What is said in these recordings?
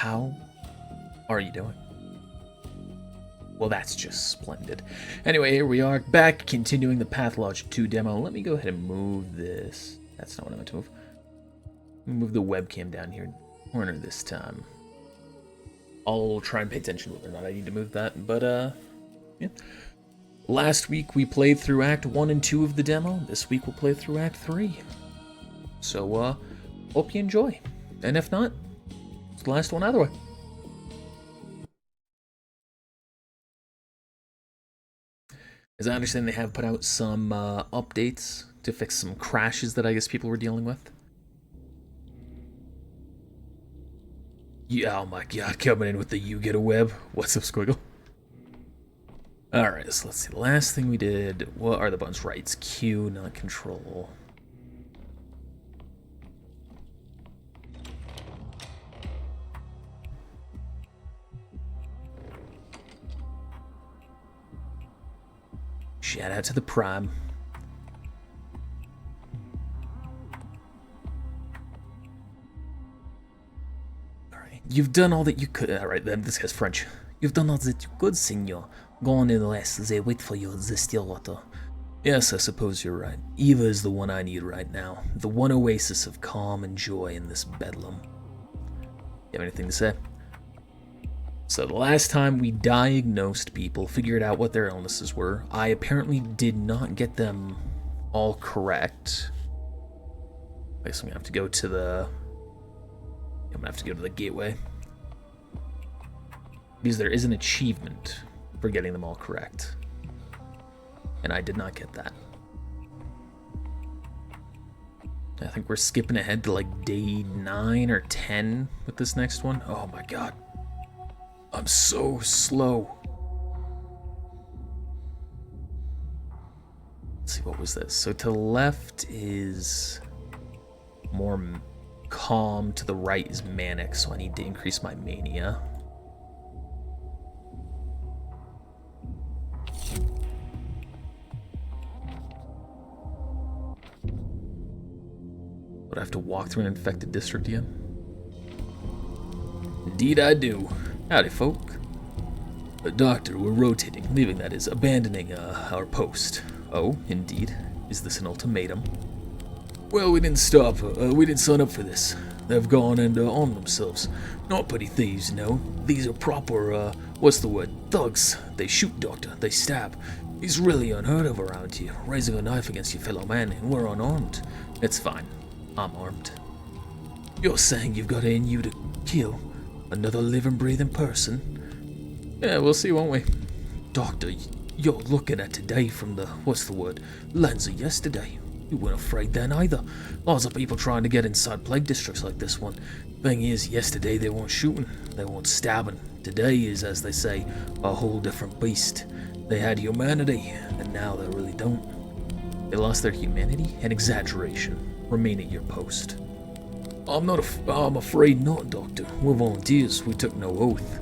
How are you doing? Well, that's just splendid. Anyway, here we are, back, continuing the Pathologic 2 demo. Let me go ahead and move this. That's not what I meant to move. Move the webcam down here in the corner this time. I'll try and pay attention whether or not I need to move that, but, yeah. Last week we played through Act 1 and 2 of the demo. This week we'll play through Act 3. So, hope you enjoy. And if not, it's the last one either way. As I understand, they have put out some updates to fix some crashes that I guess people were dealing with. Yeah, oh my god, coming in with the you get a web. What's up, Squiggle? Alright, so let's see. The last thing we did, what are the buttons? Right, it's Q, not control. Shout out to the Prime. Alright, you've done all that you could. Alright, then this guy's French. You've done all that you could, senor. Go on in the last, they wait for you, the still water. Yes, I suppose you're right. Eva is the one I need right now. The one oasis of calm and joy in this bedlam. You have anything to say? So the last time we diagnosed people, figured out what their illnesses were, I apparently did not get them all correct. I guess I'm gonna have to go to the gateway. Because there is an achievement for getting them all correct. And I did not get that. I think we're skipping ahead to like day 9 or 10 with this next one. Oh my god. I'm so slow. Let's see, what was this? So to the left is more calm, to the right is manic, so I need to increase my mania. Would I have to walk through an infected district again? Indeed I do. Howdy, folk. Doctor, we're rotating, leaving, that is, abandoning our post. Oh, indeed. Is this an ultimatum? Well, we didn't stop. We didn't sign up for this. They've gone and armed themselves. Not petty thieves, no. These are proper, what's the word? Thugs. They shoot, Doctor. They stab. It's really unheard of around here, raising a knife against your fellow man, and we're unarmed. It's fine. I'm armed. You're saying you've got it in you to kill another living, breathing person? Yeah, we'll see, won't we? Doctor, you're looking at today from the, what's the word, lens of yesterday. You weren't afraid then either. Lots of people trying to get inside plague districts like this one. Thing is, yesterday they weren't shooting, they weren't stabbing. Today is, as they say, a whole different beast. They had humanity, and now they really don't. They lost their humanity? An exaggeration. Remain at your post. I'm afraid not, Doctor. We're volunteers. We took no oath.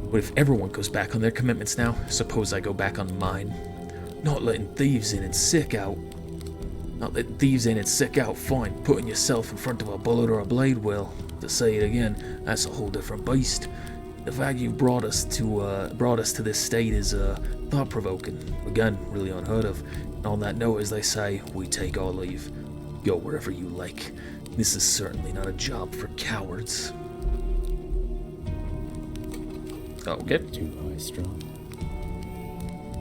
But if everyone goes back on their commitments now, suppose I go back on mine. Not letting thieves in and sick out. Not letting thieves in and sick out, fine. Putting yourself in front of a bullet or a blade, well, to say it again, that's a whole different beast. The fact you've brought us to this state is thought-provoking. Again, really unheard of. And on that note, as they say, we take our leave. Go wherever you like. This is certainly not a job for cowards. Okay. Too high strung.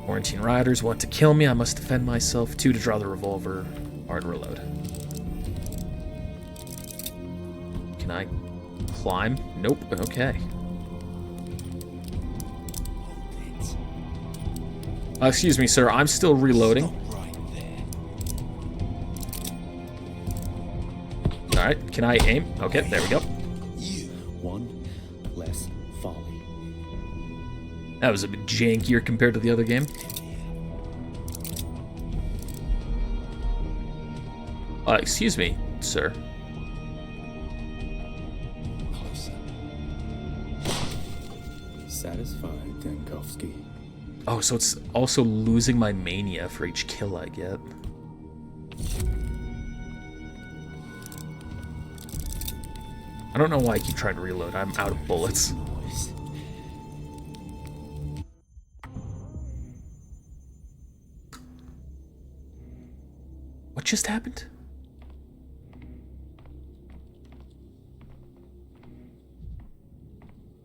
Quarantine rioters want to kill me. I must defend myself. 2 to draw the revolver. R to reload. Can I climb? Nope. Okay. Excuse me, sir. I'm still reloading. Alright, can I aim? Okay, there we go. One less folly. That was a bit jankier compared to the other game. Excuse me, sir. Closer. Satisfied, Dankovsky. Oh, so it's also losing my mania for each kill I get. I don't know why I keep trying to reload. I'm out of bullets. Noise. What just happened?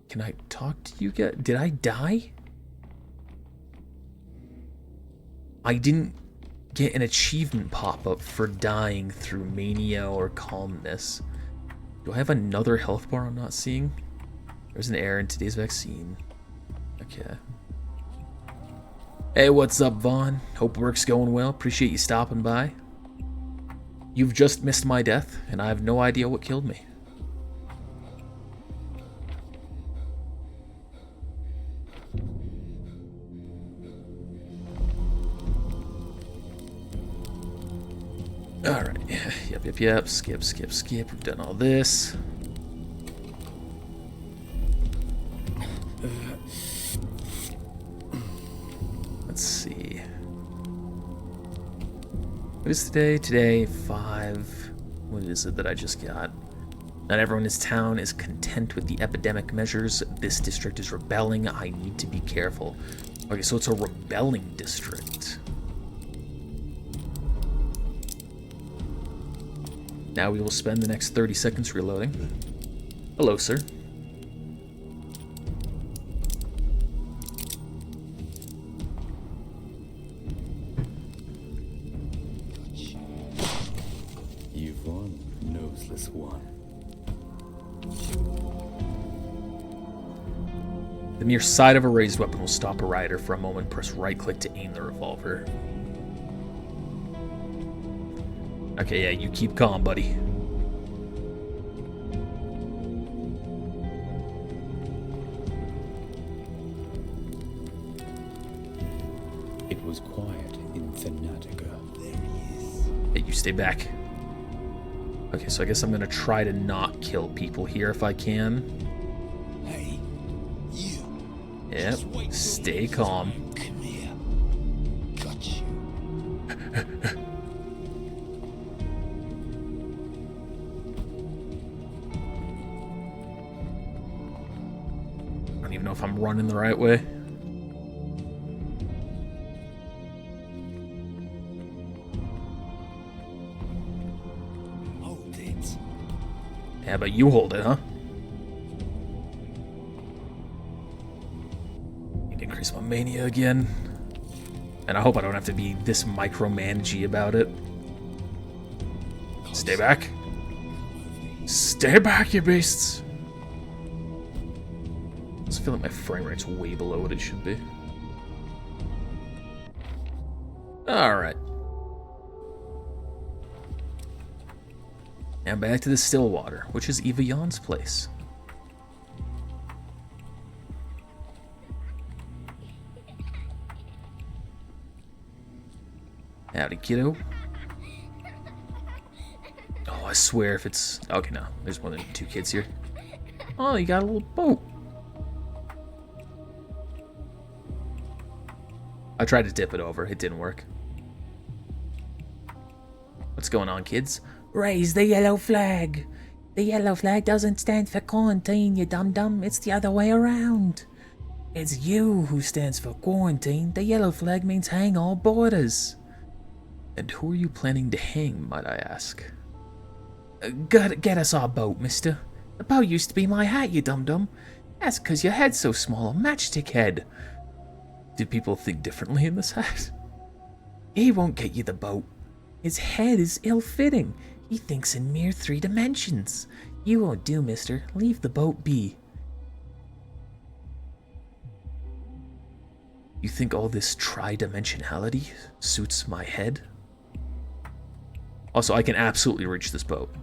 Can I talk to you guys? Did I die? I didn't get an achievement pop-up for dying through mania or calmness. Do I have another health bar I'm not seeing? There's an error in today's vaccine. Okay. Hey, what's up, Vaughn? Hope work's going well. Appreciate you stopping by. You've just missed my death, and I have no idea what killed me. Alright, yep. Skip. We've done all this. Let's see. What is today? Today, 5. What is it that I just got? Not everyone in this town is content with the epidemic measures. This district is rebelling. I need to be careful. Okay, so it's a rebelling district. Now we will spend the next 30 seconds reloading. Hello, sir. You've won, noseless one. The mere sight of a raised weapon will stop a rider for a moment. Press right-click to aim the revolver. Okay, yeah, you keep calm, buddy. It was quiet in Thanatica. There he is. Hey, you stay back. Okay, so I guess I'm gonna try to not kill people here if I can. Hey, you. Yep, stay calm. Come here. Got you. I don't even know if I'm running the right way. Hold it. Yeah, but you hold it, huh? Need to increase my mania again. And I hope I don't have to be this micromanagey about it. Stay back. Stay back, you beasts! I just feel like my frame rate's way below what it should be. Alright. Now back to the Stillwater, which is Eva Yon's place. Howdy, kiddo. Oh, I swear if it's... Okay, no. There's more than 2 kids here. Oh, you got a little boat. I tried to tip it over. It didn't work. What's going on, kids? Raise the yellow flag. The yellow flag doesn't stand for quarantine, you dum-dum. It's the other way around. It's you who stands for quarantine. The yellow flag means hang all borders. And who are you planning to hang, might I ask? Get us our boat, mister. The boat used to be my hat, you dum-dum. That's 'cause your head's so small, a matchstick head. Do people think differently in this hat? He won't get you the boat. His head is ill-fitting. He thinks in mere 3 dimensions. You won't do, mister. Leave the boat be. You think all this tri-dimensionality suits my head? Also, I can absolutely reach this boat.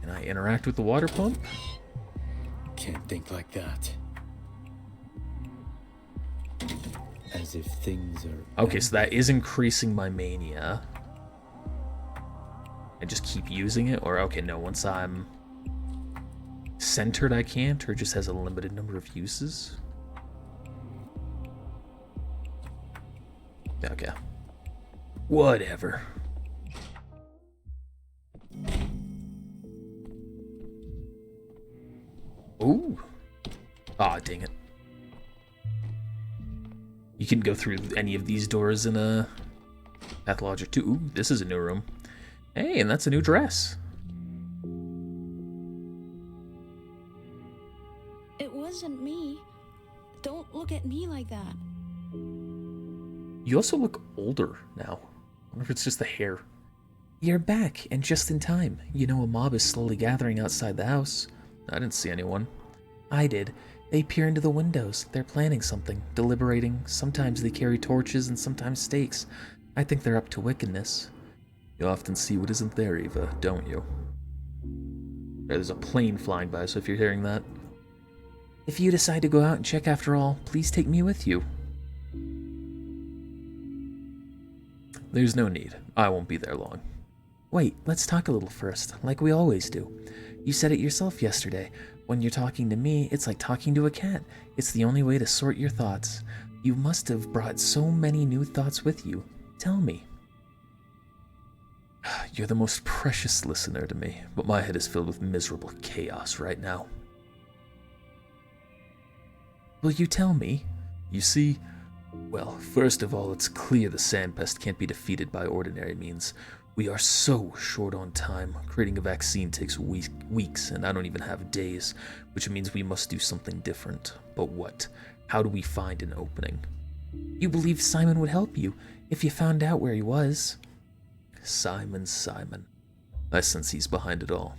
Can I interact with the water pump? Can't think like that. As if things are... Okay, so that is increasing my mania. And just keep using it? Or, okay, no, once I'm centered I can't, or just has a limited number of uses? Okay. Whatever. Ooh. Aw, dang it. You can go through any of these doors in a Pathologic 2. Ooh, this is a new room. Hey, and that's a new dress. It wasn't me. Don't look at me like that. You also look older now. I wonder if it's just the hair. You're back, and just in time. You know a mob is slowly gathering outside the house. I didn't see anyone. I did. They peer into the windows. They're planning something, deliberating. Sometimes they carry torches and sometimes stakes. I think they're up to wickedness. You often see what isn't there, Eva, don't you? There's a plane flying by, so if you're hearing that. If you decide to go out and check after all, please take me with you. There's no need. I won't be there long. Wait, let's talk a little first, like we always do. You said it yourself yesterday. When you're talking to me, it's like talking to a cat. It's the only way to sort your thoughts. You must have brought so many new thoughts with you. Tell me. You're the most precious listener to me, but my head is filled with miserable chaos right now. Will you tell me? You see, well, first of all, it's clear the sandpest can't be defeated by ordinary means. We are so short on time. Creating a vaccine takes weeks, and I don't even have days, which means we must do something different. But what? How do we find an opening? You believed Simon would help you, if you found out where he was. Simon. I sense he's behind it all.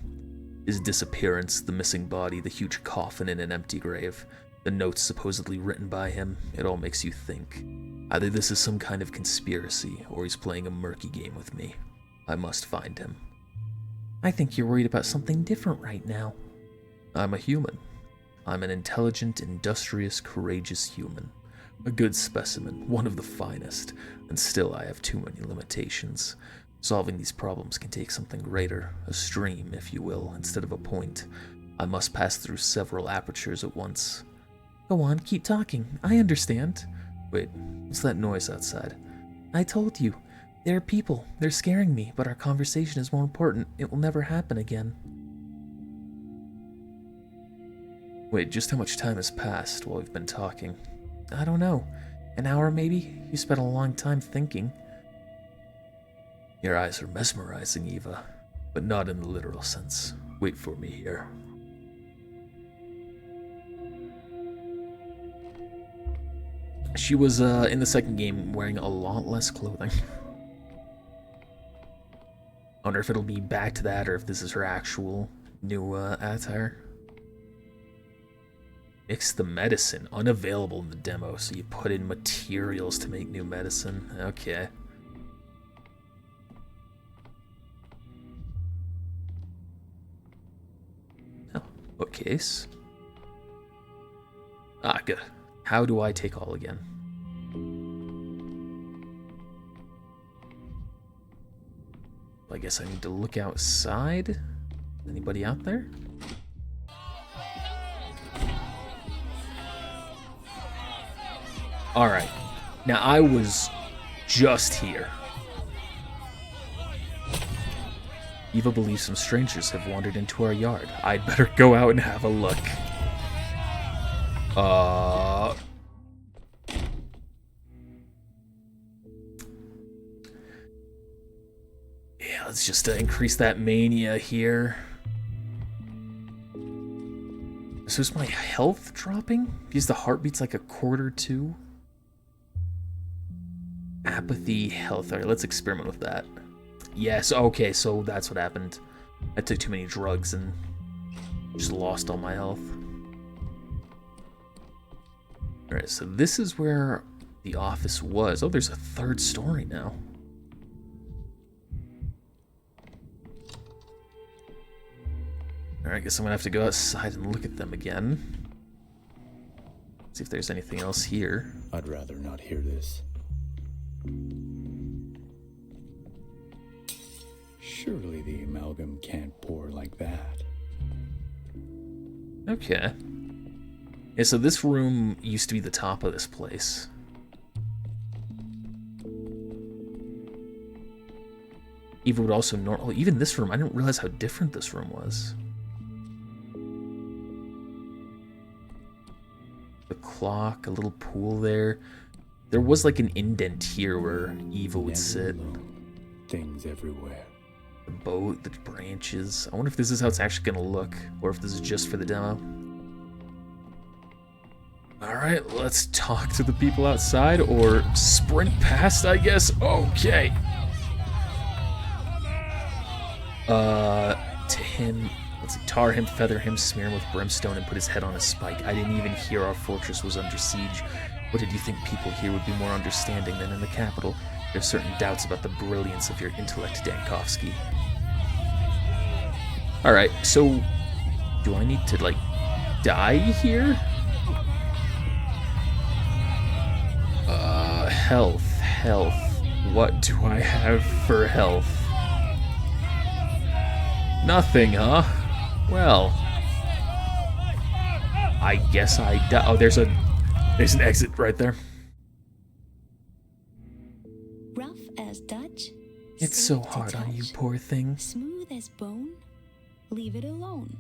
His disappearance, the missing body, the huge coffin in an empty grave, the notes supposedly written by him, it all makes you think. Either this is some kind of conspiracy, or he's playing a murky game with me. I must find him. I think you're worried about something different right now. I'm a human. I'm an intelligent, industrious, courageous human. A good specimen, one of the finest, and still I have too many limitations. Solving these problems can take something greater, a stream, if you will, instead of a point. I must pass through several apertures at once. Go on, keep talking. I understand. Wait, what's that noise outside? I told you. There are people. They're scaring me, but our conversation is more important. It will never happen again. Wait, just how much time has passed while we've been talking? I don't know. An hour, maybe? You spent a long time thinking. Your eyes are mesmerizing, Eva, but not in the literal sense. Wait for me here. She was, in the second game, wearing a lot less clothing. I wonder if it'll be back to that, or if this is her actual new, attire. Mix the medicine. Unavailable in the demo, so you put in materials to make new medicine. Okay. Oh, bookcase. Ah, good. How do I take all again? I guess I need to look outside. Anybody out there? Alright. Now I was just here. Eva believes some strangers have wandered into our yard. I'd better go out and have a look. Yeah, let's just increase that mania here. So is my health dropping? Because the heartbeat's like a quarter too? Apathy, health. Alright, let's experiment with that. Yes, okay, so that's what happened. I took too many drugs and just lost all my health. Alright, so this is where the office was. Oh, there's a third story now. Alright, I guess I'm gonna have to go outside and look at them again. See if there's anything else here. I'd rather not hear this. Surely the amalgam can't pour like that. Okay. Yeah, so this room used to be the top of this place. Eva would also even this room, I didn't realize how different this room was. The clock, a little pool there. There was like an indent here where Eva would sit. Things everywhere. The boat, the branches. I wonder if this is how it's actually gonna look, or if this is just for the demo. Alright, let's talk to the people outside, or sprint past, I guess. Okay. To him, let's see, tar him, feather him, smear him with brimstone, and put his head on a spike. I didn't even hear our fortress was under siege. What did you think people here would be more understanding than in the capital? There's certain doubts about the brilliance of your intellect, Dankovsky. Alright, so do I need to, like, die here? Health. What do I have for health? Nothing, huh? Well, I guess I die. Oh, there's an exit right there. Rough as Dutch. It's so sweet to hard on you, touch, poor thing. Smooth as bone. Leave it alone.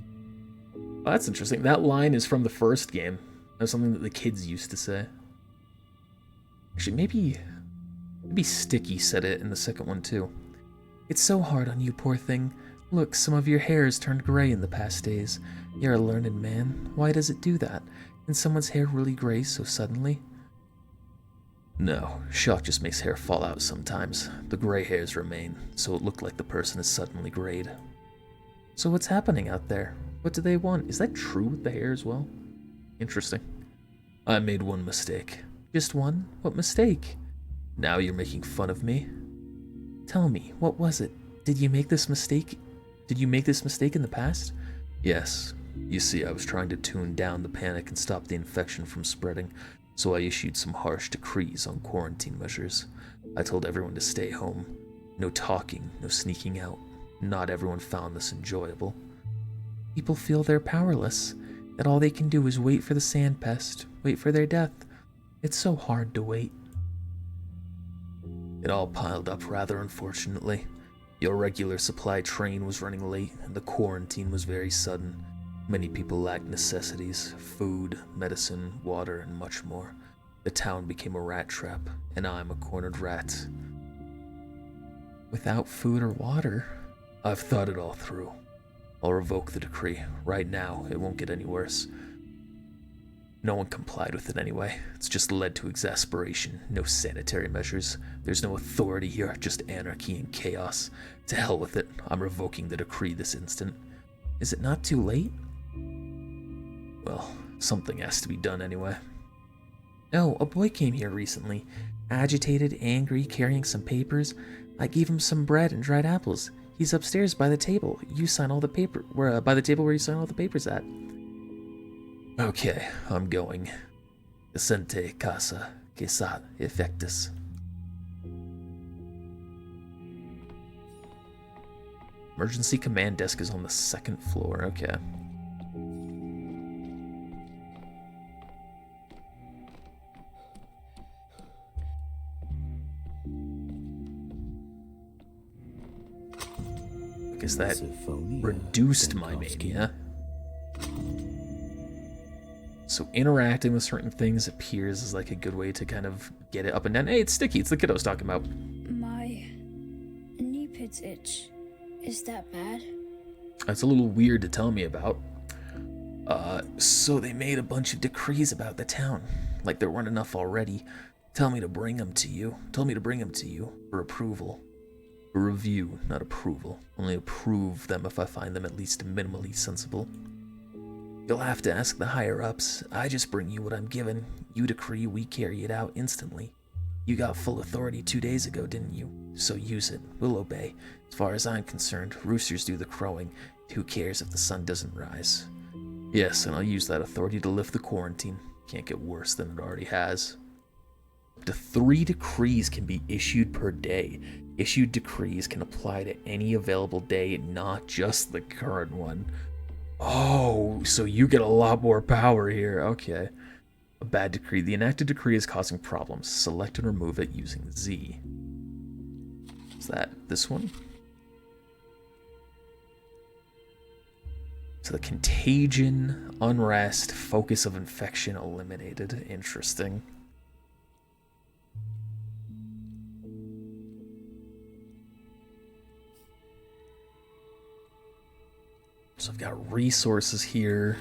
Oh, that's interesting. That line is from the first game. That's something that the kids used to say. Actually, maybe Sticky said it in the second one too. It's so hard on you, poor thing. Look, some of your hair has turned gray in the past days. You're a learned man. Why does it do that? Can someone's hair really gray so suddenly? No, shock just makes hair fall out sometimes. The gray hairs remain, so it looked like the person is suddenly grayed. So what's happening out there? What do they want? Is that true with the hair as well? Interesting. I made one mistake. Just one? What mistake? Now you're making fun of me? Tell me, what was it? Did you make this mistake? Did you make this mistake in the past? Yes. You see, I was trying to tune down the panic and stop the infection from spreading, so I issued some harsh decrees on quarantine measures. I told everyone to stay home. No talking, no sneaking out. Not everyone found this enjoyable. People feel they're powerless, that all they can do is wait for the sand pest, wait for their death. It's so hard to wait. It all piled up rather unfortunately. Your regular supply train was running late, and the quarantine was very sudden. Many people lacked necessities, food, medicine, water, and much more. The town became a rat trap, and I'm a cornered rat. Without food or water? I've thought it all through. I'll revoke the decree. Right now, it won't get any worse. No one complied with it anyway. It's just led to exasperation. No sanitary measures. There's no authority here, just anarchy and chaos. To hell with it. I'm revoking the decree this instant. Is it not too late? Well, something has to be done anyway. Oh, a boy came here recently. Agitated, angry, carrying some papers. I gave him some bread and dried apples. He's upstairs by the table. You sign all the paper. By the table where you sign all the papers at. Okay, I'm going. Decente casa, quesat effectus. Emergency command desk is on the second floor. Okay. I guess that reduced my mania. So interacting with certain things appears as like a good way to kind of get it up and down. Hey, it's Sticky. It's the kid I was talking about. My knee pits itch. Is that bad? That's a little weird to tell me about. So they made a bunch of decrees about the town. Like there weren't enough already. Tell me to bring them to you. Told me to bring them to you for approval. For review, not approval. Only approve them if I find them at least minimally sensible. You'll have to ask the higher-ups. I just bring you what I'm given. You decree, we carry it out instantly. You got full authority 2 days ago, didn't you? So use it. We'll obey. As far as I'm concerned, roosters do the crowing. Who cares if the sun doesn't rise? Yes, and I'll use that authority to lift the quarantine. Can't get worse than it already has. Up to 3 decrees can be issued per day. Issued decrees can apply to any available day, not just the current one. Oh, so you get a lot more power here. Okay. A bad decree. The enacted decree is causing problems. Select and remove it using Z. Is that this one? So the contagion, unrest, focus of infection eliminated. Interesting. So I've got resources here.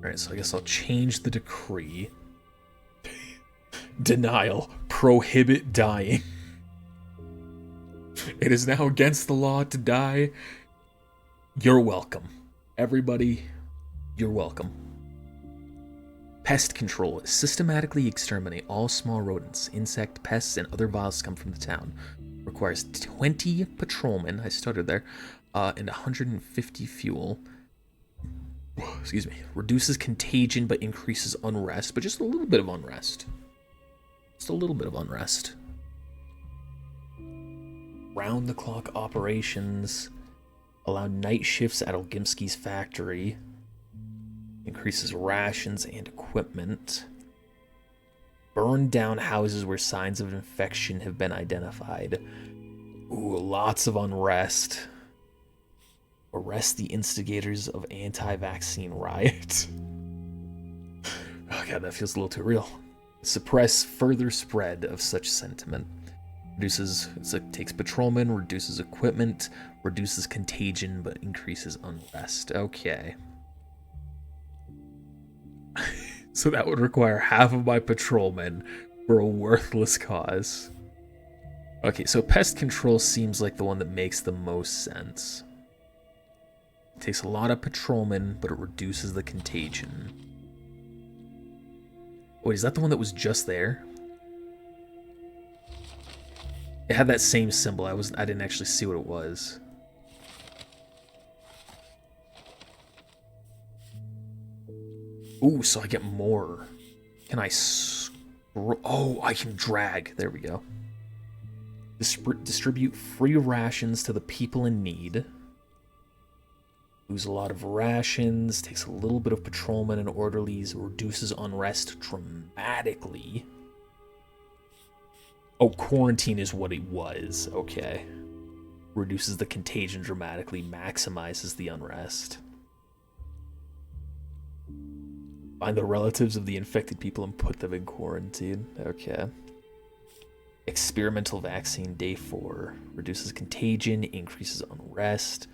Alright, so I guess I'll change the decree. Denial. Prohibit dying. It is now against the law to die. You're welcome. Everybody, you're welcome. Pest control. Systematically exterminate all small rodents, insect, pests, and other vials come from the town. Requires 20 patrolmen, I stuttered there, and 150 fuel. Excuse me. Reduces contagion but increases unrest, but just a little bit of unrest. Just a little bit of unrest. Round-the-clock operations. Allow night shifts at Olgimski's factory. Increases rations and equipment. Burn down houses where signs of infection have been identified. Ooh, lots of unrest. Arrest the instigators of anti-vaccine riot. Oh god, that feels a little too real. Suppress further spread of such sentiment. Reduces, so it takes patrolmen, reduces equipment, reduces contagion, but increases unrest. Okay. So that would require half of my patrolmen for a worthless cause. Okay, so pest control seems like the one that makes the most sense. It takes a lot of patrolmen, but it reduces the contagion. Wait, is that the one that was just there? It had that same symbol. I didn't actually see what it was. Ooh, so I get more. Can I oh, I can drag. There we go. Distribute free rations to the people in need. Lose a lot of rations. Takes a little bit of patrolmen and orderlies. Reduces unrest dramatically. Oh, quarantine is what it was. Okay. Reduces the contagion dramatically. Maximizes the unrest. Find the relatives of the infected people and put them in quarantine. Okay. Experimental vaccine, day 4. Reduces contagion, increases unrest.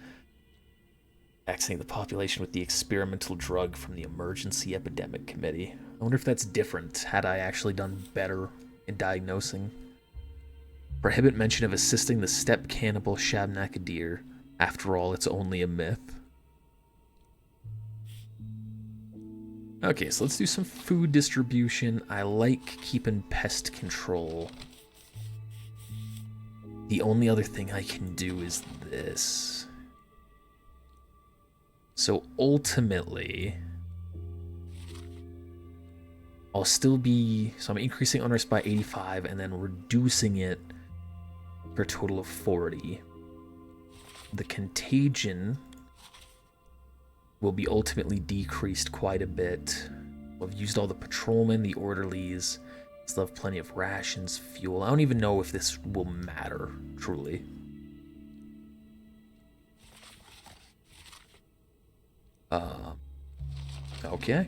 Vaccinate the population with the experimental drug from the Emergency Epidemic Committee. I wonder if that's different, had I actually done better in diagnosing. Prohibit mention of assisting the steppe cannibal Shabnakadir. After all, it's only a myth. Okay, so let's do some food distribution. I like keeping pest control. The only other thing I can do is this. So ultimately, I'll still be... So I'm increasing unrest by 85 and then reducing it for a total of 40. The contagion will be ultimately decreased quite a bit. I've used all the patrolmen, the orderlies, still have plenty of rations, fuel. I don't even know if this will matter, truly. Okay.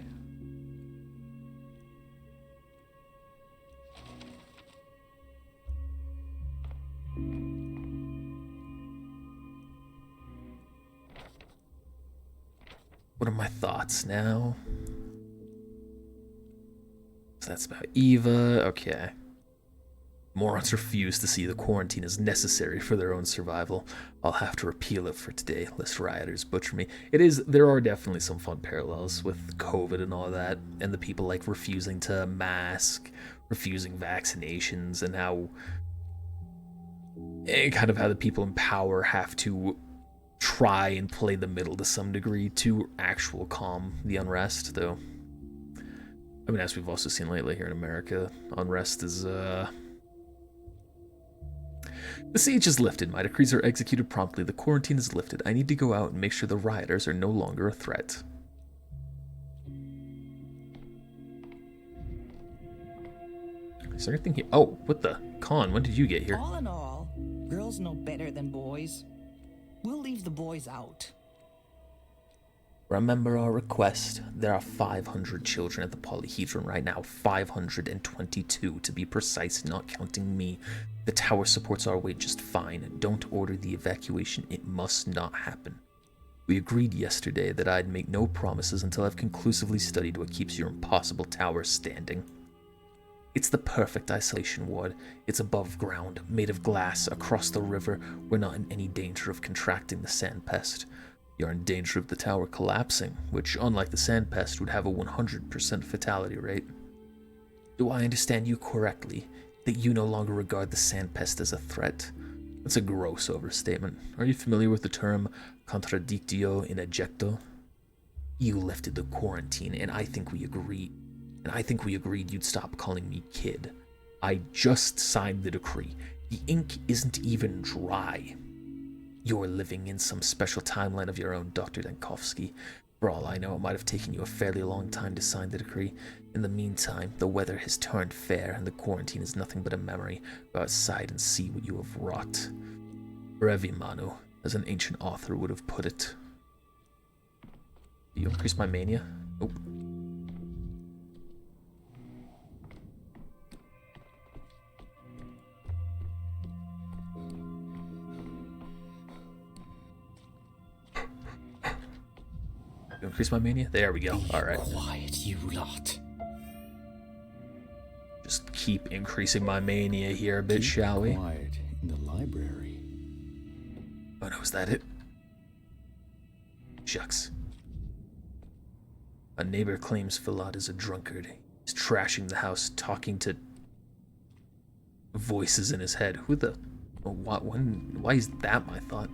What are my thoughts now? So that's about Eva. Okay. Morons refuse to see the quarantine as necessary for their own survival. I'll have to repeal it for today, lest rioters butcher me. There are definitely some fun parallels with COVID and all that, and the people like refusing to mask, refusing vaccinations, and how kind of how the people in power have to try and play the middle to some degree to actual calm the unrest, though. I mean, as we've also seen lately here in America, unrest is The siege is lifted. My decrees are executed promptly. The quarantine is lifted. I need to go out and make sure the rioters are no longer a threat. Is there anything here? Oh, what the? Con, when did you get here? All in all, girls know better than boys. We'll leave the boys out. Remember our request. There are 500 children at the polyhedron right now. 522 to be precise, not counting me. The tower supports our weight just fine. Don't order the evacuation. It must not happen. We agreed yesterday that I'd make no promises until I've conclusively studied what keeps your impossible tower standing. It's the perfect isolation ward. It's above ground, made of glass, across the river. We're not in any danger of contracting the sand pest. You're in danger of the tower collapsing, which, unlike the sand pest, would have a 100% fatality rate. Do I understand you correctly, that you no longer regard the sand pest as a threat? That's a gross overstatement. Are you familiar with the term contradictio in ejecto? You lifted the quarantine, and I think we agreed. You'd stop calling me kid. I just signed the decree. The ink isn't even dry. You're living in some special timeline of your own, Dr. Dankovsky. For all I know, it might have taken you a fairly long time to sign the decree. In the meantime, the weather has turned fair, and the quarantine is nothing but a memory. Go outside and see what you have wrought. Brevi manu, as an ancient author would have put it. Do you increase my mania? Nope. Increase my mania? There we go. Alright. Quiet, you lot. Just keep increasing my mania here a bit, shall we? Quiet in the library. Oh no, is that it? Shucks. A neighbor claims Filad is a drunkard. He's trashing the house, talking to voices in his head. Who the... Why is that my thought?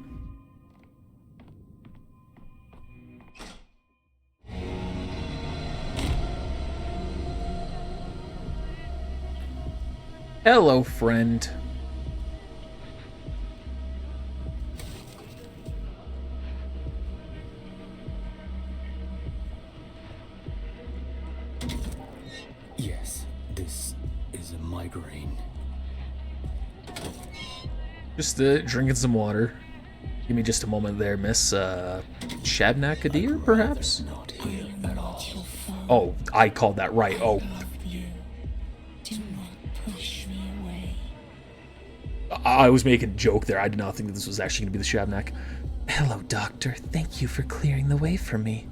Hello, friend. Yes, this is a migraine. Just drinking some water. Give me just a moment there, Miss Shabnak Adir, perhaps? Not here at all. Oh, I called that right. Oh. Do not push me away. I was making a joke there. I did not think that this was actually going to be the Shabnak. Hello, Doctor. Thank you for clearing the way for me.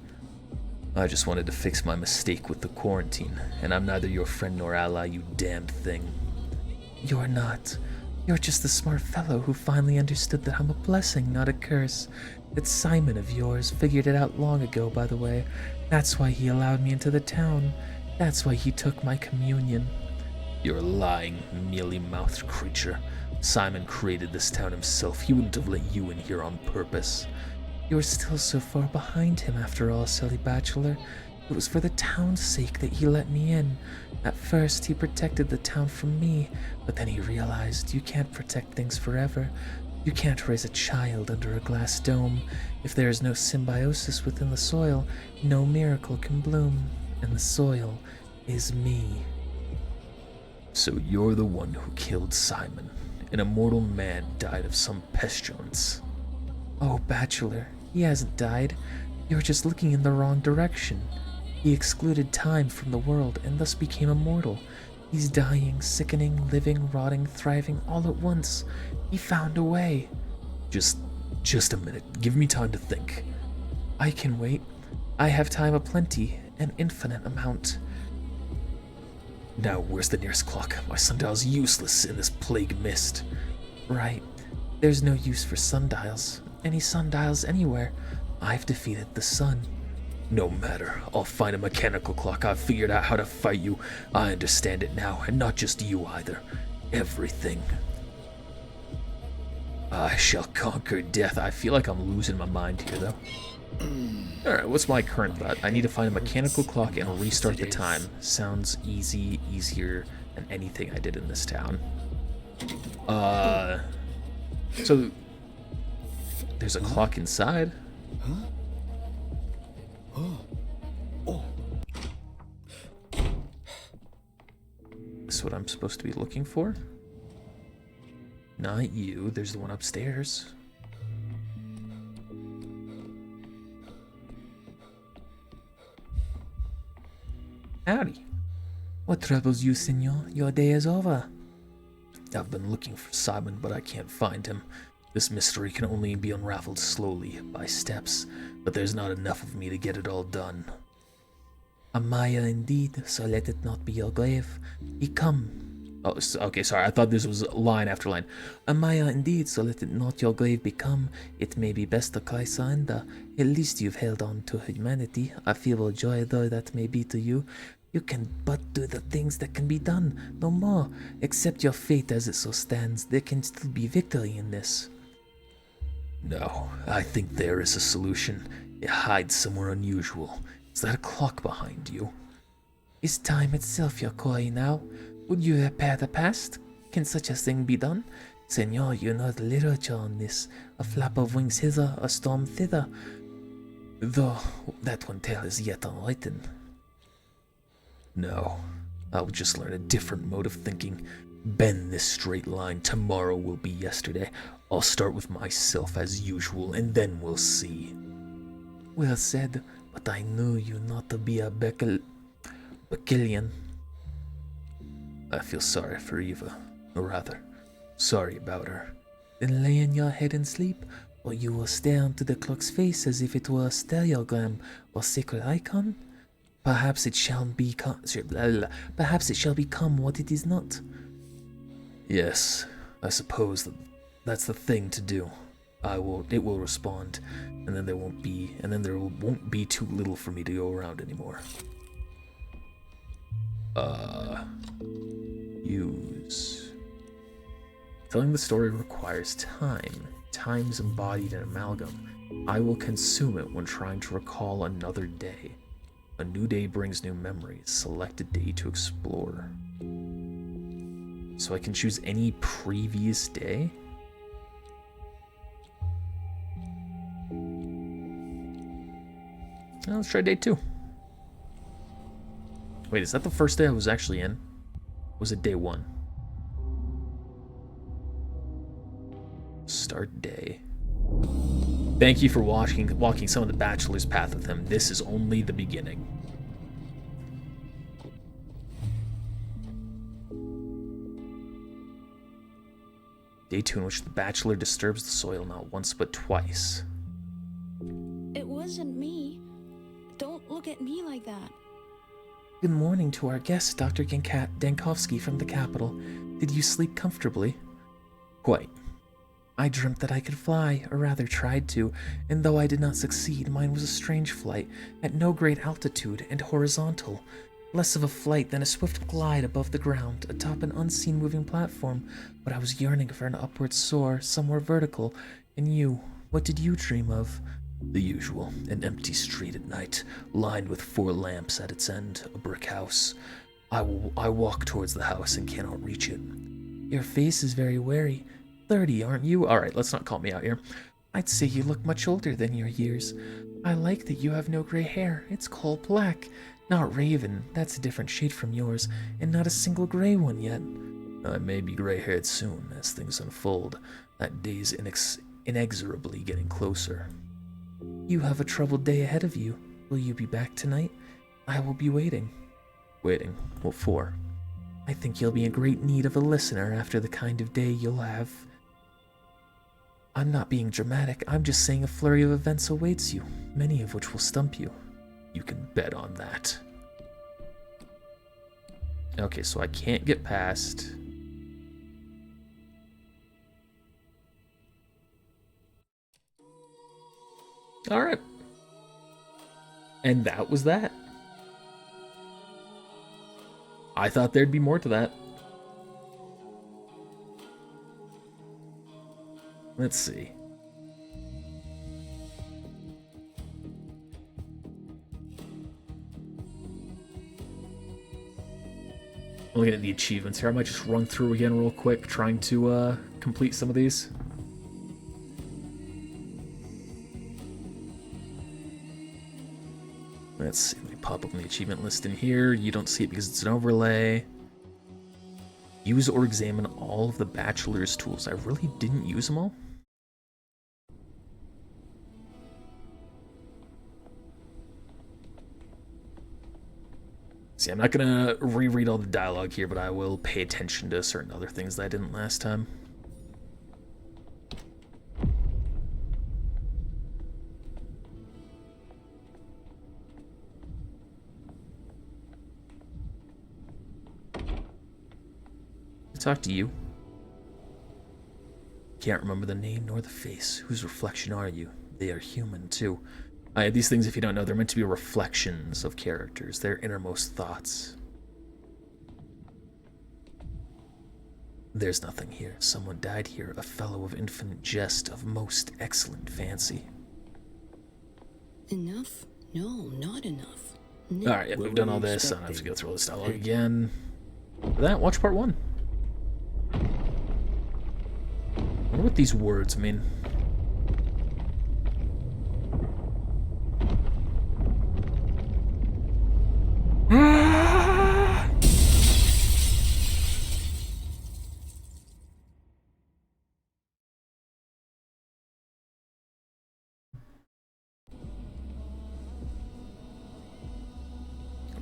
I just wanted to fix my mistake with the quarantine, and I'm neither your friend nor ally, you damned thing. You're not. You're just the smart fellow who finally understood that I'm a blessing, not a curse. That Simon of yours figured it out long ago, by the way. That's why he allowed me into the town. That's why he took my communion. You're a lying, mealy-mouthed creature. Simon created this town himself. He wouldn't have let you in here on purpose. You're still so far behind him, after all, silly bachelor. It was for the town's sake that he let me in. At first, he protected the town from me, but then he realized you can't protect things forever. You can't raise a child under a glass dome. If there is no symbiosis within the soil, no miracle can bloom. And the soil is me. So you're the one who killed Simon. An immortal man died of some pestilence. Oh, bachelor, he hasn't died. You're just looking in the wrong direction. He excluded time from the world and thus became immortal. He's dying, sickening, living, rotting, thriving all at once. He found a way. Just a minute. Give me time to think. I can wait. I have time aplenty, an infinite amount. Now, where's the nearest clock? My sundial's useless in this plague mist. Right. There's no use for sundials. Any sundials anywhere. I've defeated the sun. No matter. I'll find a mechanical clock. I've figured out how to fight you. I understand it now, and not just you either. Everything. I shall conquer death. I feel like I'm losing my mind here, though. Alright, what's my current thought? I need to find a mechanical clock and restart the time. Sounds easier than anything I did in this town. So, there's a clock inside. This is what I'm supposed to be looking for? Not you. There's the one upstairs. Howdy. What troubles you, senor? Your day is over. I've been looking for Simon, but I can't find him. This mystery can only be unraveled slowly, by steps, but there's not enough of me to get it all done. A Maya indeed, so let it not be your grave. Become. Oh, okay, sorry, I thought this was line after line. A Maya indeed, so let it not your grave become. It may be best to cry surrender. At least you've held on to humanity. A feeble joy though that may be to you. You can but do the things that can be done, no more. Accept your fate as it so stands. There can still be victory in this. No, I think there is a solution. It hides somewhere unusual. Is that a clock behind you? Is time itself your quarry now? Would you repair the past? Can such a thing be done? Senor, you know the literature on this. A flap of wings hither, a storm thither. Though that one tale is yet unwritten. No, I'll just learn a different mode of thinking. Bend this straight line. Tomorrow will be yesterday. I'll start with myself as usual, and then we'll see. Well said, but I knew you not to be a Becillian. I feel sorry for Eva, or rather, sorry about her. Then lay in your head and sleep, or you will stare into the clock's face as if it were a stereogram or sacred icon. Perhaps it shall become what it is not. Yes, I suppose that's the thing to do. It will respond, and then there won't be too little for me to go around anymore. Use. Telling the story requires time. Time's embodied in amalgam. I will consume it when trying to recall another day. A new day brings new memories. Select a day to explore. So I can choose any previous day? Well, let's try day 2. Wait, is that the first day I was actually in? Was it day 1? Start day. Thank you for walking some of the bachelor's path with him. This is only the beginning. Day 2 in which the bachelor disturbs the soil not once but twice. It wasn't me. Don't look at me like that. Good morning to our guest, Dr. Dankovsky from the capital. Did you sleep comfortably? Quite. I dreamt that I could fly, or rather tried to, and though I did not succeed, mine was a strange flight, at no great altitude, and horizontal. Less of a flight than a swift glide above the ground, atop an unseen moving platform, but I was yearning for an upward soar, somewhere vertical. And you, what did you dream of? The usual, an empty street at night, lined with 4 lamps at its end, a brick house. I walk towards the house and cannot reach it. Your face is very wary. 30, aren't you? Alright, let's not call me out here. I'd say you look much older than your years. I like that you have no gray hair. It's coal black. Not raven, that's a different shade from yours, and not a single gray one yet. I may be gray-haired soon as things unfold. That day's inexorably getting closer. You have a troubled day ahead of you. Will you be back tonight? I will be waiting. Waiting? What for? I think you'll be in great need of a listener after the kind of day you'll have. I'm not being dramatic, I'm just saying a flurry of events awaits you, many of which will stump you. You can bet on that. Okay, so I can't get past... Alright. And that was that. I thought there'd be more to that. Let's see. Looking at the achievements here, I might just run through again real quick, trying to complete some of these. Let's see, let me pop up the achievement list in here. You don't see it because it's an overlay. Use or examine all of the bachelor's tools. I really didn't use them all. See, I'm not gonna reread all the dialogue here, but I will pay attention to certain other things that I didn't last time. Talk to you. Can't remember the name nor the face. Whose reflection are you? They are human, too. These things, if you don't know, they're meant to be reflections of characters, their innermost thoughts. There's nothing here. Someone died here, a fellow of infinite jest, of most excellent fancy. Enough? No, not enough. Alright, we've done all this. I don't have to go through all this dialogue again. For that, watch part 1. I wonder what these words mean.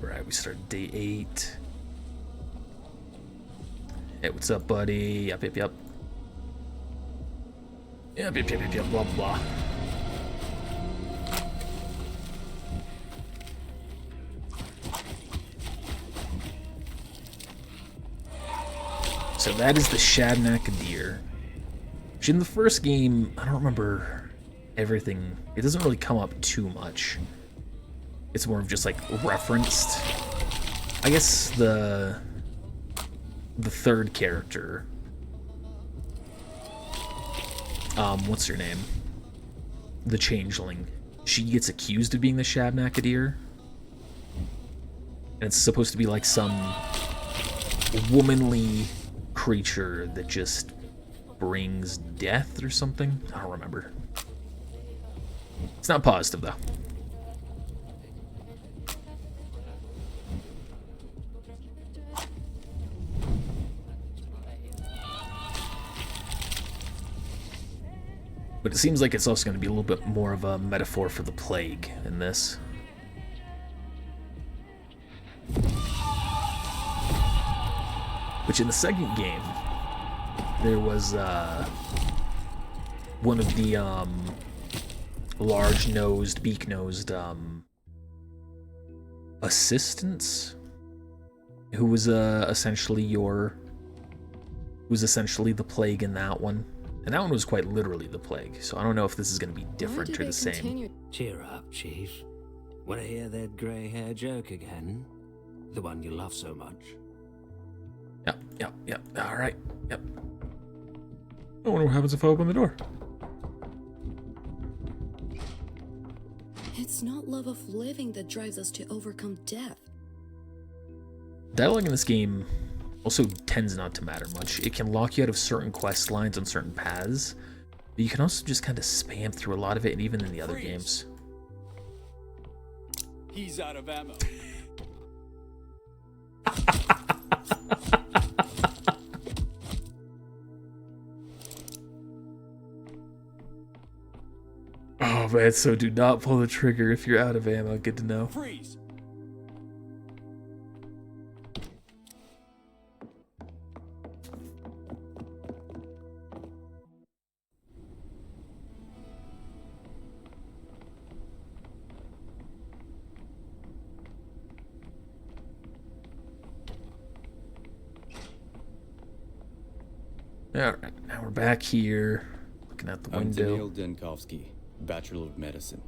Alright, we started day 8. Hey, what's up, buddy? Yup. Yup, blah, blah. So that is the Shabnakadir. Which in the first game, I don't remember everything. It doesn't really come up too much. It's more of just like referenced. I guess the third character, what's her name? The Changeling. She gets accused of being the Shabnakadir. And it's supposed to be like some womanly creature that just brings death or something. I don't remember. It's not positive, though. But it seems like it's also going to be a little bit more of a metaphor for the plague in this. Which in the second game, there was one of the large-nosed, beak-nosed assistants who was essentially the plague in that one. And that one was quite literally the plague, so I don't know if this is going to be different or the same. Cheer up, Chief. Want to hear that grey hair joke again? The one you love so much. Yep. Alright, yep. I wonder what happens if I open the door. It's not love of living that drives us to overcome death. Dialogue in this game also tends not to matter much. It can lock you out of certain quest lines on certain paths, but you can also just kind of spam through a lot of it, and even in the other games. He's out of ammo. Oh man, so do not pull the trigger if you're out of ammo. Good to know. Freeze. Alright, now we're back here, looking out the I'm window. Daniil Denkovsky, Bachelor of Medicine.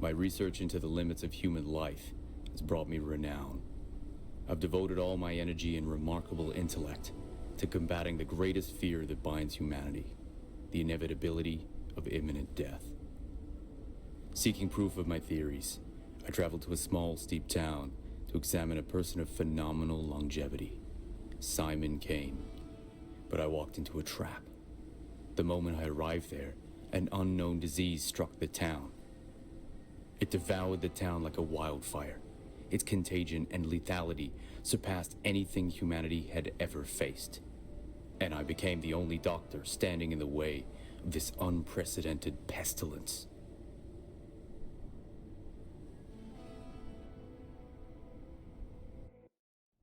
My research into the limits of human life has brought me renown. I've devoted all my energy and remarkable intellect to combating the greatest fear that binds humanity, the inevitability of imminent death. Seeking proof of my theories, I traveled to a small, steep town to examine a person of phenomenal longevity, Simon Kane. But I walked into a trap. The moment I arrived there, an unknown disease struck the town. It devoured the town like a wildfire. Its contagion and lethality surpassed anything humanity had ever faced. And I became the only doctor standing in the way of this unprecedented pestilence.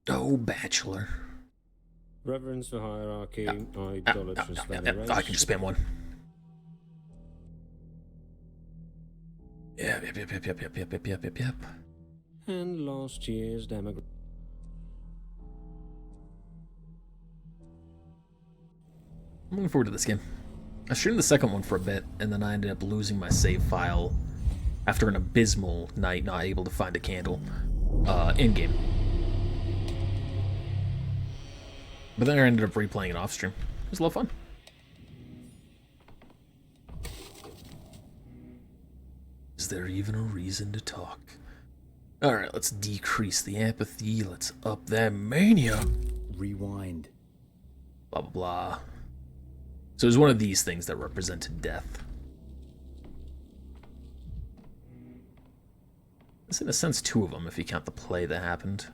Oh, Bachelor. Reverence for hierarchy, idolatrous I veneration. can just spam one. Yep. And last year's demographic. I'm looking forward to this game. I streamed the second one for a bit, and then I ended up losing my save file after an abysmal night not able to find a candle in-game. But then I ended up replaying it off-stream. It was a lot of fun. Is there even a reason to talk? Alright, let's decrease the apathy. Let's up that mania. Rewind. Blah, blah, blah. So it was one of these things that represented death. There's in a sense two of them if you count the play that happened.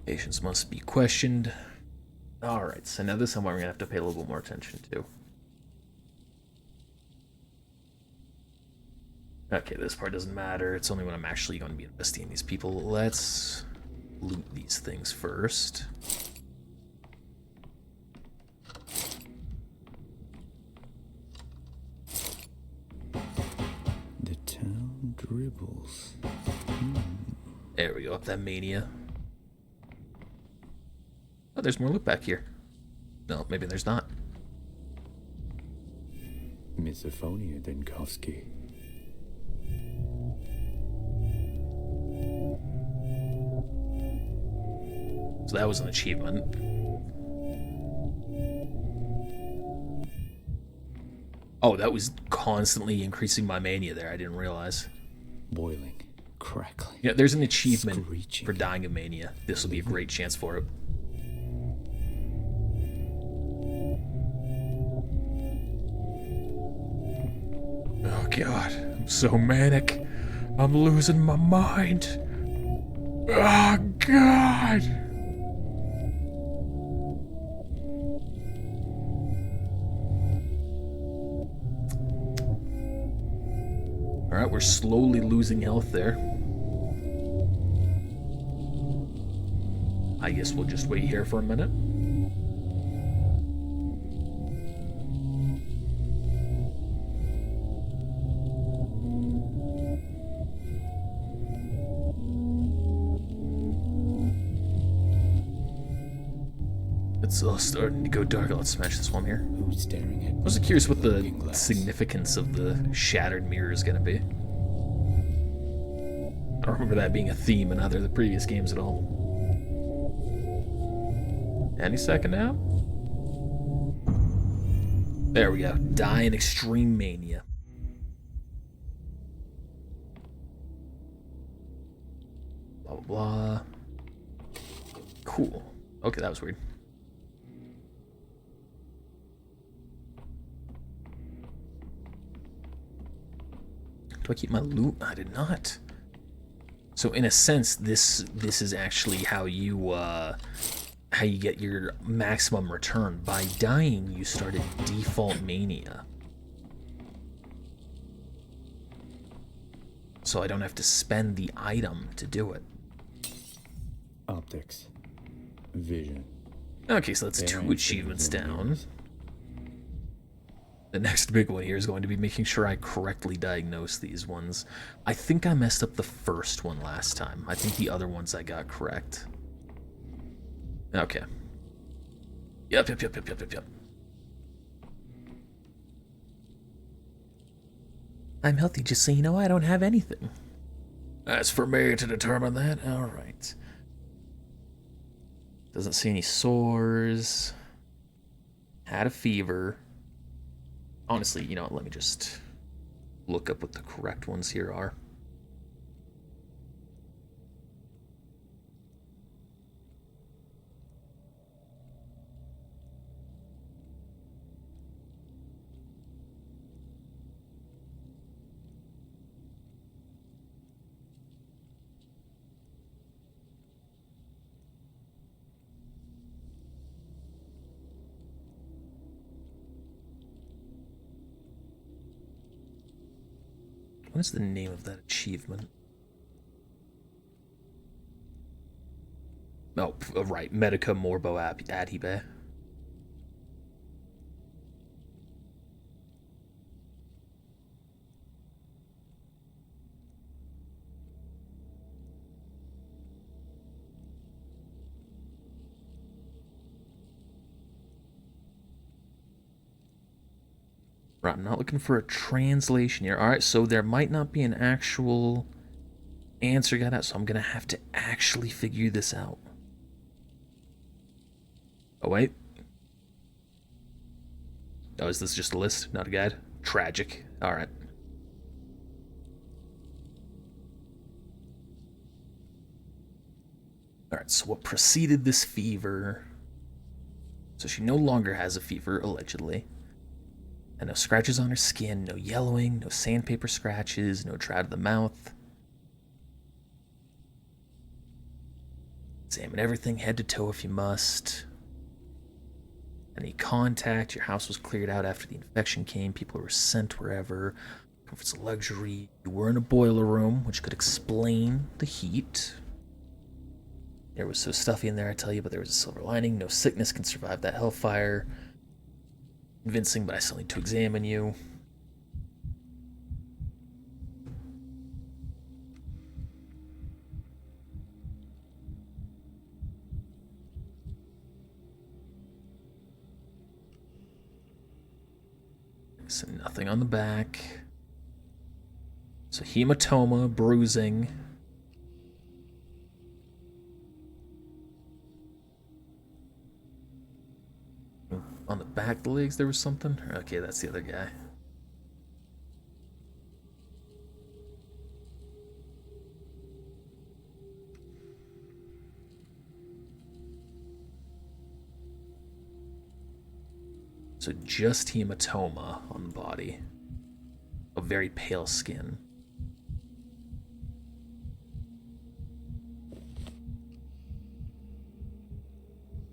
Patience must be questioned. Alright, so now this one we're going to have to pay a little bit more attention to. Okay, this part doesn't matter. It's only when I'm actually going to be investigating these people. Let's loot these things first. The town dribbles. There we go, up that mania. Oh, there's more loot back here. No, maybe there's not. Misophonia, Dinkowski. So that was an achievement. Oh, that was constantly increasing my mania there. I didn't realize. Boiling, crackling. Yeah, there's an achievement Screeching. for dying of mania. This will be a great chance for it. Oh god, I'm so manic. I'm losing my mind. Oh god. Alright, we're slowly losing health there. I guess we'll just wait here for a minute. It's all starting to go dark. Let's smash this one here. Who's staring at I was curious what the looking glass? significance of the shattered mirror is going to be. I don't remember that being a theme in either of the previous games at all. Any second now? There we go. Die in extreme mania. Blah, blah, blah. Cool. Okay, that was weird. Do I keep my loot? I did not. So in a sense, this is actually how you get your maximum return. By dying, you start at default mania. So I don't have to spend the item to do it. Optics. Vision. Okay, so that's They two ain't achievements thinking down. mirrors. The next big one here is going to be making sure I correctly diagnose these ones. I think I messed up the first one last time. I think the other ones I got correct. Okay. Yep. I'm healthy, just so you know. I don't have anything. That's for me to determine that. Alright. Doesn't see any sores. Had a fever. Honestly, you know what, let me just look up what the correct ones here are. What is the name of that achievement? Oh, right. Medica Morbo Adibe. Right, I'm not looking for a translation here. Alright, so there might not be an actual answer got out, so I'm gonna have to actually figure this out. Oh, wait. Oh, is this just a list, not a guide? Tragic. Alright. Alright, so what preceded this fever? So she no longer has a fever, allegedly. And no scratches on her skin, no yellowing, no sandpaper scratches, no dry to the mouth. Examine everything head to toe if you must. Any contact, your house was cleared out after the infection came, people were sent wherever. Comfort's a luxury. You were in a boiler room, which could explain the heat. It was so stuffy in there, I tell you, but there was a silver lining. No sickness can survive that hellfire. Convincing, but I still need to examine you. So nothing on the back. So hematoma, bruising. On the back of the legs there was something? Okay, that's the other guy. So just hematoma on the body. A very pale skin.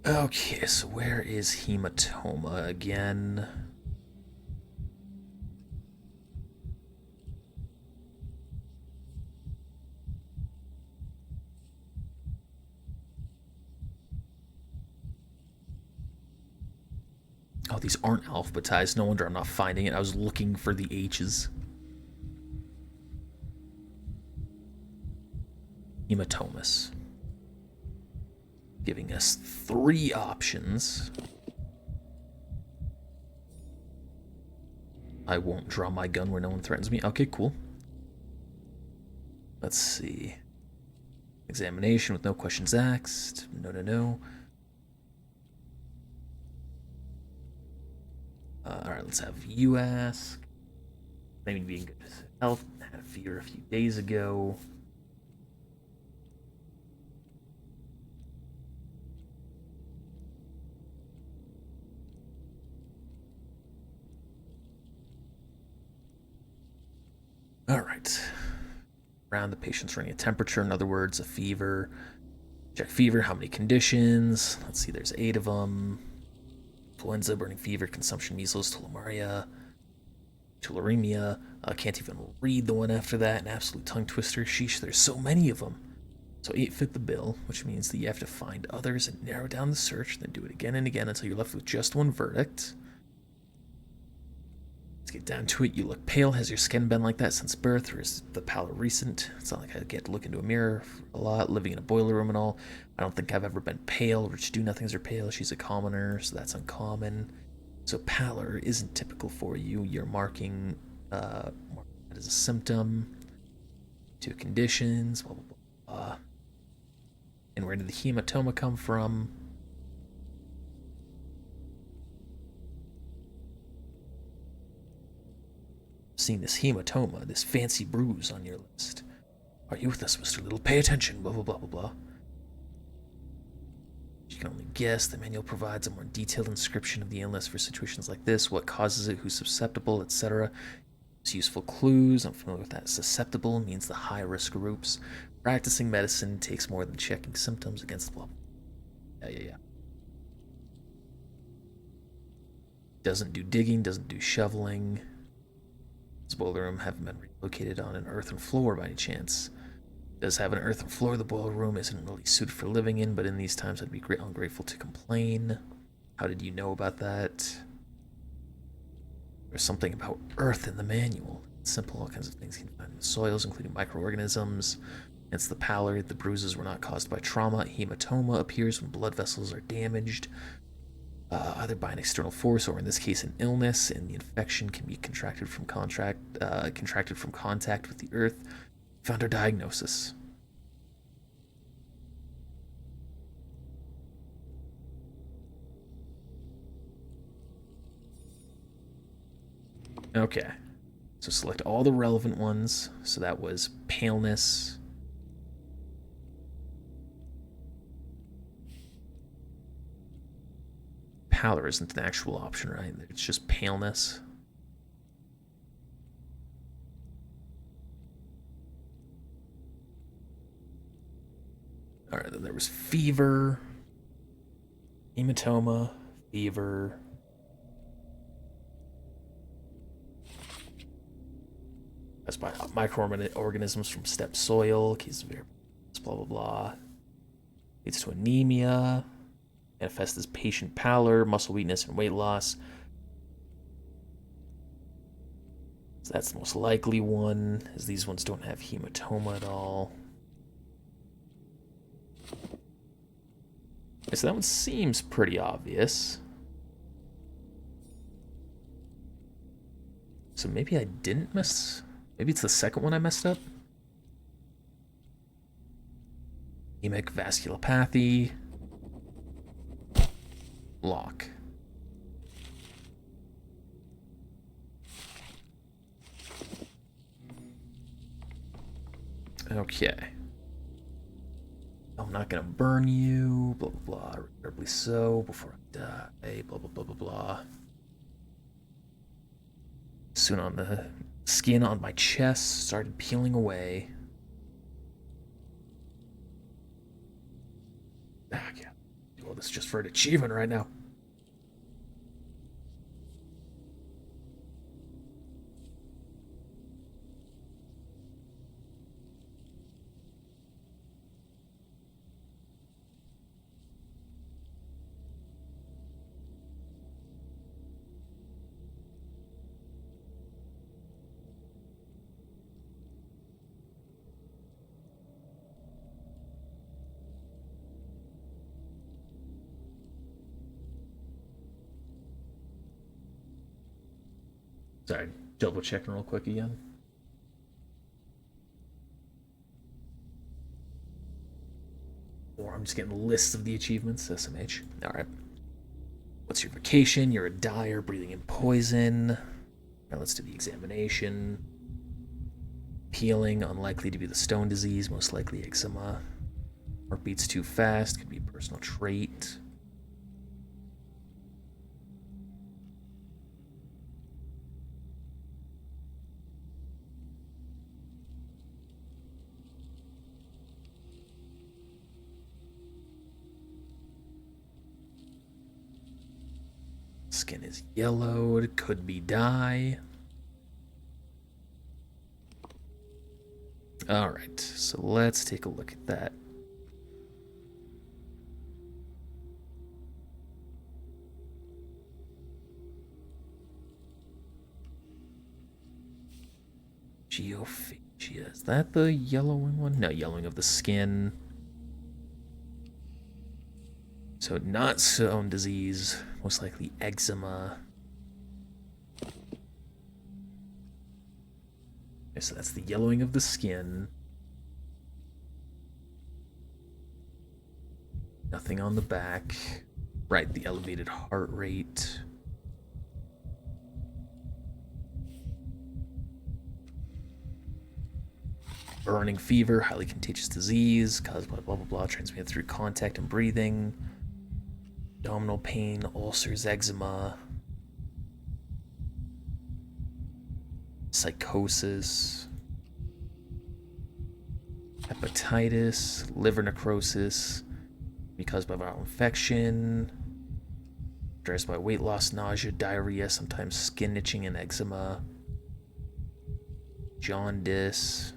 Okay, so where is hematoma again? Oh, these aren't alphabetized. No wonder I'm not finding it. I was looking for the H's. Hematomas. Giving us 3 options. I won't draw my gun where no one threatens me. Okay, cool. Let's see. Examination with no questions asked. No, no, no. Alright, let's have you ask. Maybe being good health. Had a fever a few days ago. Alright. Around the patient's running a temperature, in other words, a fever. Check fever, how many conditions? Let's see, there's 8 of them. Influenza, burning fever, consumption, measles, tularemia, can't even read the one after that, an absolute tongue twister. Sheesh, there's so many of them. So 8 fit the bill, which means that you have to find others and narrow down the search, then do it again and again until you're left with just one verdict. Let's get down to it. You look pale. Has your skin been like that since birth, or is the pallor recent? It's not like I get to look into a mirror a lot, living in a boiler room and all. I don't think I've ever been pale. Rich do-nothings are pale. She's a commoner, so that's uncommon. So pallor isn't typical for you. You're marking that as a symptom. 2 conditions, blah, blah, blah, blah. And where did the hematoma come from? Seeing this hematoma, this fancy bruise on your list. Are you with us, Mr. Little? Pay attention, blah, blah, blah, blah, blah. You can only guess. The manual provides a more detailed inscription of the illness for situations like this, what causes it, who's susceptible, etc. It's useful clues. I'm familiar with that. Susceptible means the high-risk groups. Practicing medicine takes more than checking symptoms against the blah. Yeah. Doesn't do digging, doesn't do shoveling. This boiler room haven't been relocated on an earthen floor by any chance. It does have an earthen floor. The boiler room isn't really suited for living in, but in these times I'd be ungrateful to complain. How did you know about that? There's something about earth in the manual. It's simple, all kinds of things you can find in the soils, including microorganisms. Hence the pallor. The bruises were not caused by trauma. Hematoma appears when blood vessels are damaged, either by an external force or, in this case, an illness. And the infection can be contracted from contact with the earth. Found our diagnosis. Okay, so select all the relevant ones. So that was paleness. Pallor isn't an actual option, right? It's just paleness. Alright, then there was fever, hematoma, fever. That's by microorganisms from steppe soil, cases of blah blah blah. Leads to anemia, manifests as patient pallor, muscle weakness, and weight loss. So that's the most likely one, as these ones don't have hematoma at all. Okay, so that one seems pretty obvious. So maybe I didn't miss. Maybe it's the second one I messed up. Hemic vasculopathy. Lock. Okay. I'm not gonna burn you, blah blah blah, regrettably so, before I die, blah blah blah blah blah. Soon on the skin on my chest started peeling away. Ah, yeah. Do all this just for an achievement right now. Sorry, double checking real quick again. Or I'm just getting lists of the achievements, SMH. Alright. What's your vocation? You're a dyer, breathing in poison. Now let's do the examination. Peeling, unlikely to be the stone disease, most likely eczema. Heart beats too fast, could be a personal trait. Skin is yellowed, could be dye. Alright, so let's take a look at that. Geophagia, is that the yellowing one? No, yellowing of the skin. So not stone disease, most likely eczema. Okay, so that's the yellowing of the skin. Nothing on the back. Right, the elevated heart rate. Burning fever, highly contagious disease, caused by blah blah blah, transmitted through contact and breathing. Abdominal pain, ulcers, eczema. Psychosis. Hepatitis, liver necrosis, caused by viral infection. Caused by weight loss, nausea, diarrhea, sometimes skin itching and eczema. jaundice.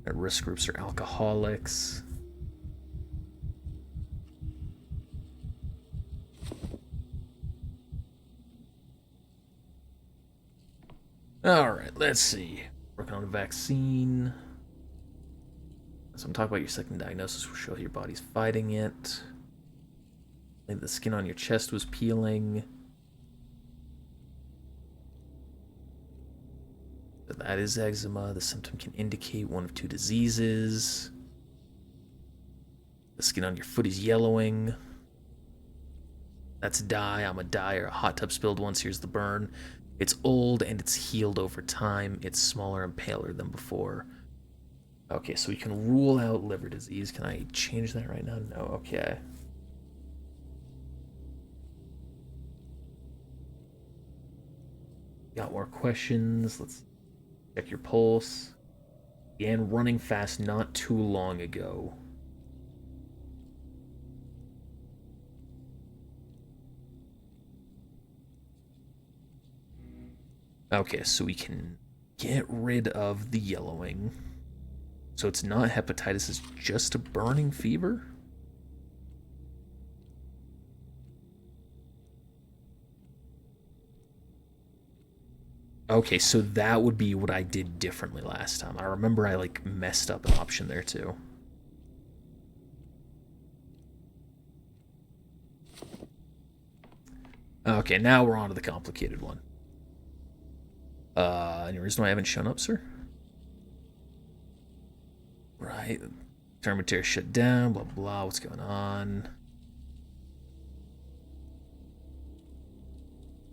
At risk groups are alcoholics. Alright, let's see. Working on a vaccine. So I'm talking about your second diagnosis will show your body's fighting it. Maybe the skin on your chest was peeling. So that is eczema. The symptom can indicate one of two diseases. The skin on your foot is yellowing. That's dye. I'm a dyer. A hot tub spilled once. Here's the burn. It's old and it's healed over time. It's smaller and paler than before. Okay, so we can rule out liver disease. Can I change that right now? No. Okay. Got more questions. Let's check your pulse. Began running fast not too long ago. Okay, so we can get rid of the yellowing. So it's not hepatitis, it's just a burning fever? Okay, so that would be what I did differently last time. I remember I, like, messed up an option there, too. Okay, now we're on to the complicated one. Any reason why I haven't shown up, sir? Right. Terminator shut down, blah, blah, what's going on?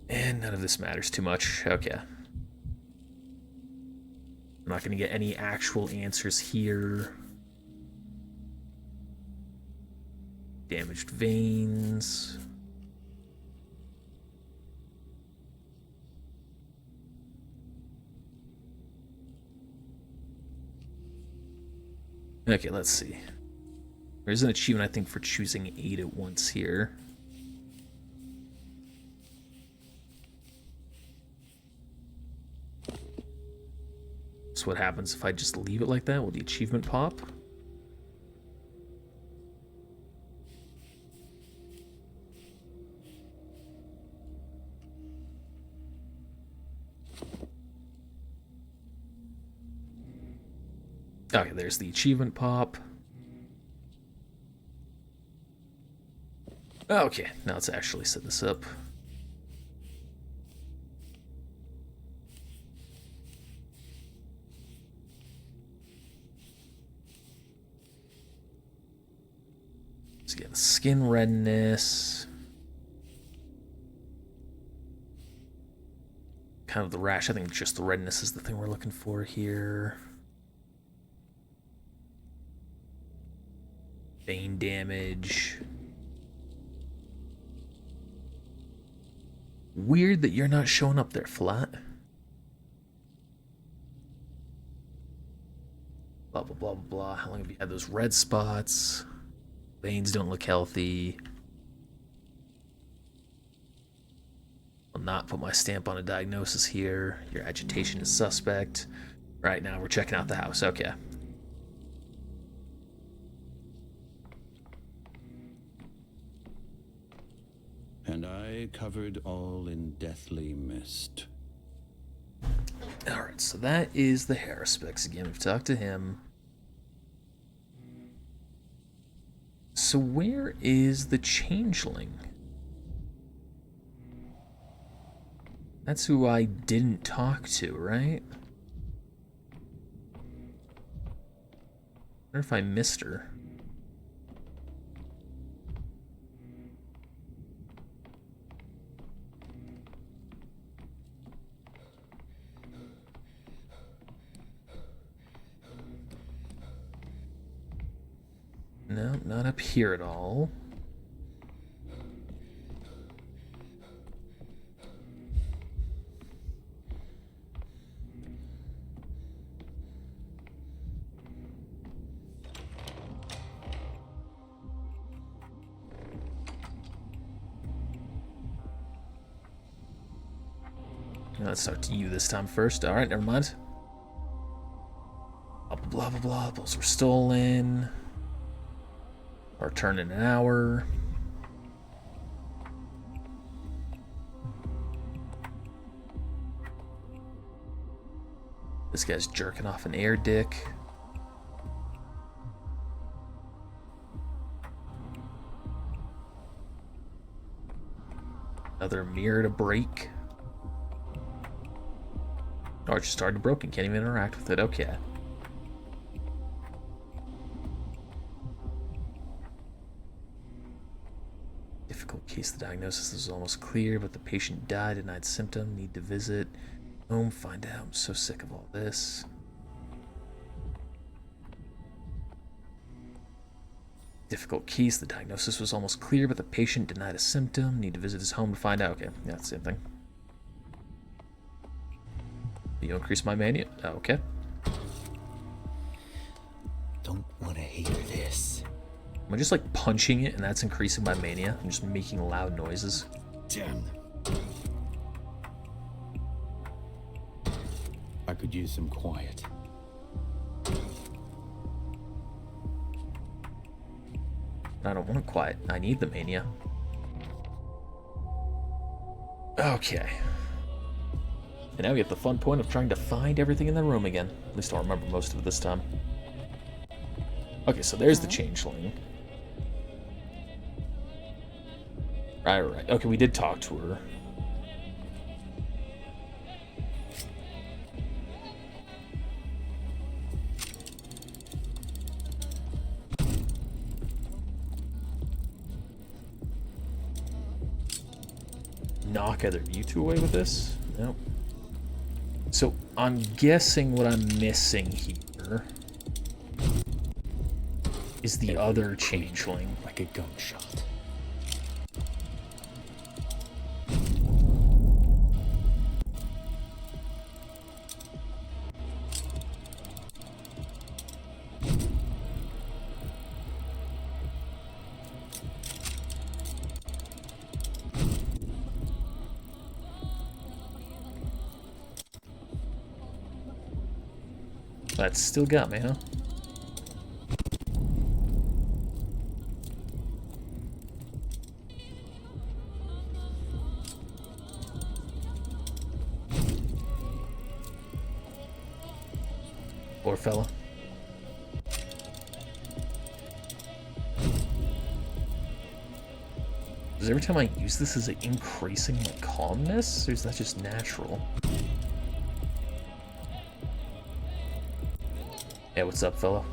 And none of this matters too much. Okay. I'm not going to get any actual answers here. Damaged veins. Okay, let's see. There's an achievement, I think, for choosing 8 at once here. So what happens if I just leave it like that? Will the achievement pop? Okay, there's the achievement pop. Okay, now let's actually set this up. Let's get the skin redness. Kind of the rash. I think just the redness is the thing we're looking for here. Vein damage. Weird that you're not showing up there, Flat. Blah, blah, blah, blah, blah. How long have you had those red spots? Veins don't look healthy. I'll not put my stamp on a diagnosis here. Your agitation is suspect. Right now, we're checking out the house. Okay. And I covered all in deathly mist. Alright, so that is the Harrispex again. We've talked to him. So where is the Changeling? That's who I didn't talk to, right? I wonder if I missed her. No, not up here at all. Let's talk to you this time first. Alright, never mind. Blah, blah, blah. Bulls were stolen. Or return in an hour. This guy's jerking off an air dick. Another mirror to break. Oh, it just started broken. Can't even interact with it. Okay. Difficult case. The diagnosis is almost clear, but the patient died. Denied symptom. Need to visit home. Find out. I'm so sick of all this. Difficult case. The diagnosis was almost clear, but the patient denied a symptom. Need to visit his home to find out. Okay, yeah, same thing. You increase my mania? Oh, okay. Don't want to hear this. Am I just like punching it and that's increasing my mania? I'm just making loud noises. Damn them. I could use some quiet. I don't want quiet. I need the mania. Okay. And now we get the fun point of trying to find everything in the room again. At least I'll remember most of it this time. Okay, so there's the changeling. Right. Okay, we did talk to her. Knock either of you two away with this? Nope. So I'm guessing what I'm missing here is the other changeling. Like a gunshot. That's still got me, huh? Poor fella. Does every time I use this, is it increasing my calmness, or is that just natural? Hey, what's up, fella?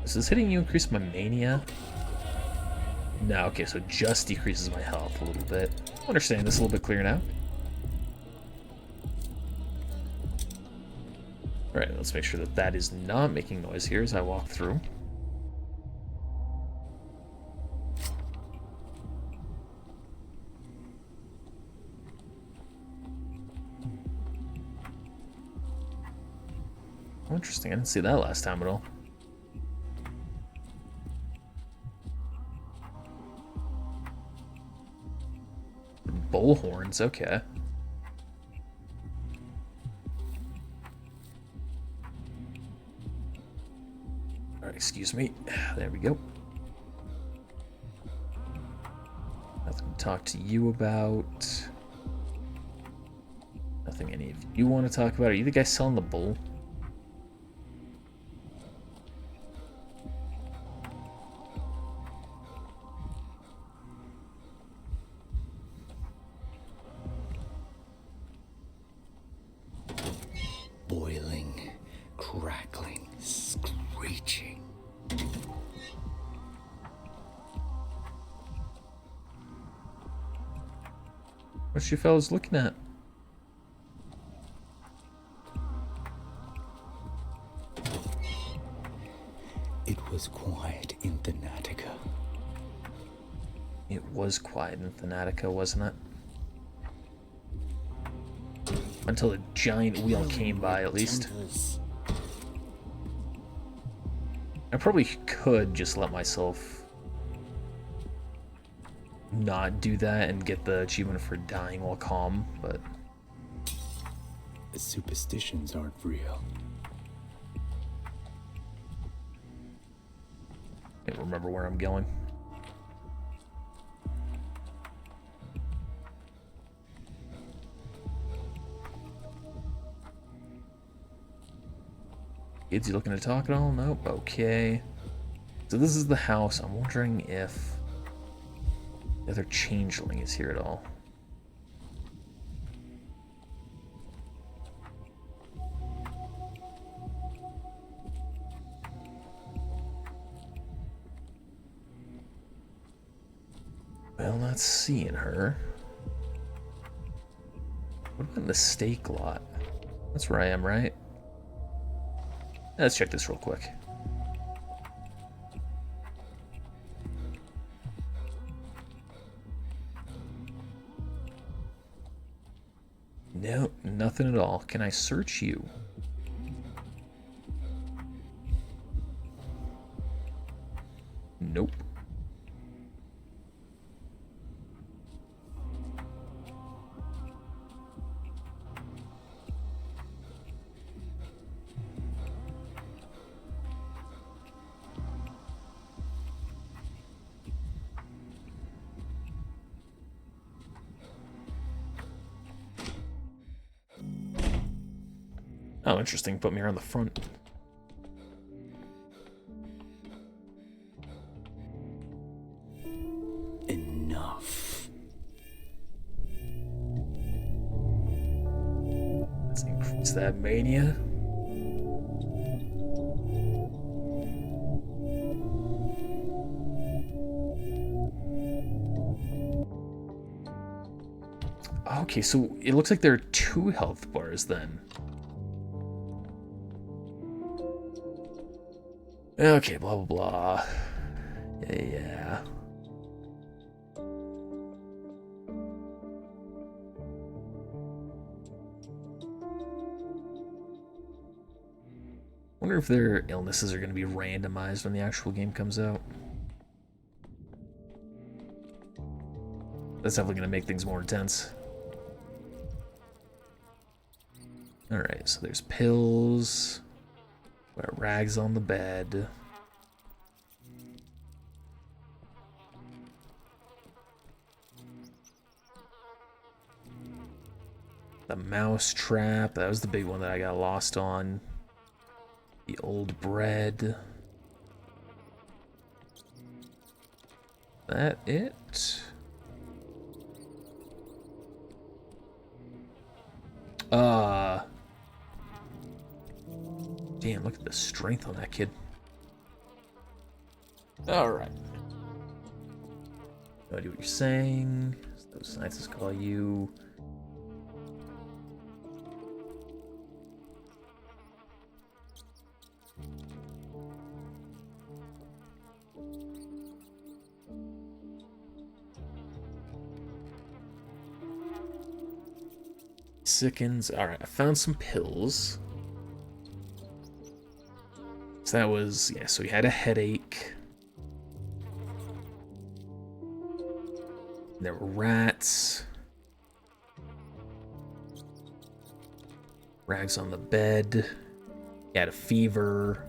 Does this hitting you increase my mania? No, okay, so it just decreases my health a little bit. I'm understanding this a little bit clearer now. Alright, let's make sure that that is not making noise here as I walk through. Oh, interesting, I didn't see that last time at all. Bull horns, okay. Alright, excuse me. There we go. Nothing to talk to you about. Nothing any of you want to talk about. Are you the guy selling the bull? Boiling, crackling, screeching. What's you fellas looking at? It was quiet in Thanatica. It was quiet in Thanatica, wasn't it? Until the giant wheel came by, at least. I probably could just let myself not do that and get the achievement for dying while calm, but... The superstitions aren't real. I can't remember where I'm going. Kids, you looking to talk at all? Nope. Okay. So this is the house. I'm wondering if the other changeling is here at all. Well, not seeing her. What about in the steak lot? That's where I am, right? Let's check this real quick. No, nothing at all. Can I search you? Nope. Oh, interesting. Put me around the front. Enough. Let's increase that mania. Okay, so it looks like there are 2 health bars then. Okay, blah blah blah. Yeah. Wonder if their illnesses are going to be randomized when the actual game comes out. That's definitely going to make things more intense. Alright, so there's pills. Got rags on the bed. The mouse trap, that was the big one that I got lost on. The old bread. That it? Damn, look at the strength on that kid. Alright. No idea what you're saying. Those scientists call you. Sickens. Alright, I found some pills. So that was, yeah, so he had a headache. There were rats. Rags on the bed. He had a fever.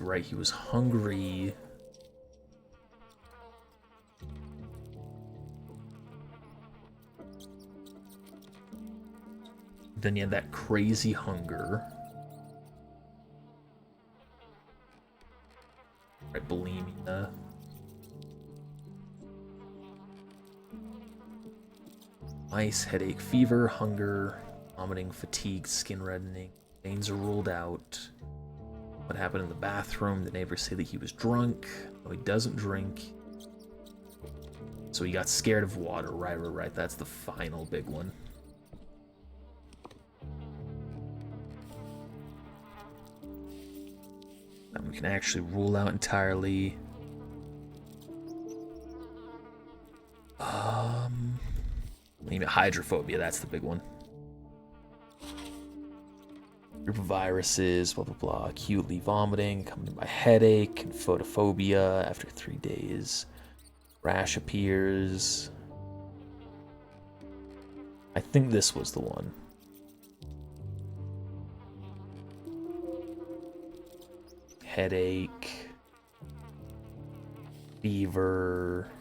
Right, he was hungry. Then he had that crazy hunger. Right, bulimia. Ice, headache, fever, hunger, vomiting, fatigue, skin reddening. Veins are ruled out. What happened in the bathroom? The neighbors say that he was drunk. No, he doesn't drink. So he got scared of water. Right. That's the final big one. And we can actually rule out entirely. Maybe hydrophobia, that's the big one. Group of viruses, blah, blah, blah. Acutely vomiting, accompanied by headache, and photophobia after 3 days. Rash appears. I think this was the one. Headache. Fever.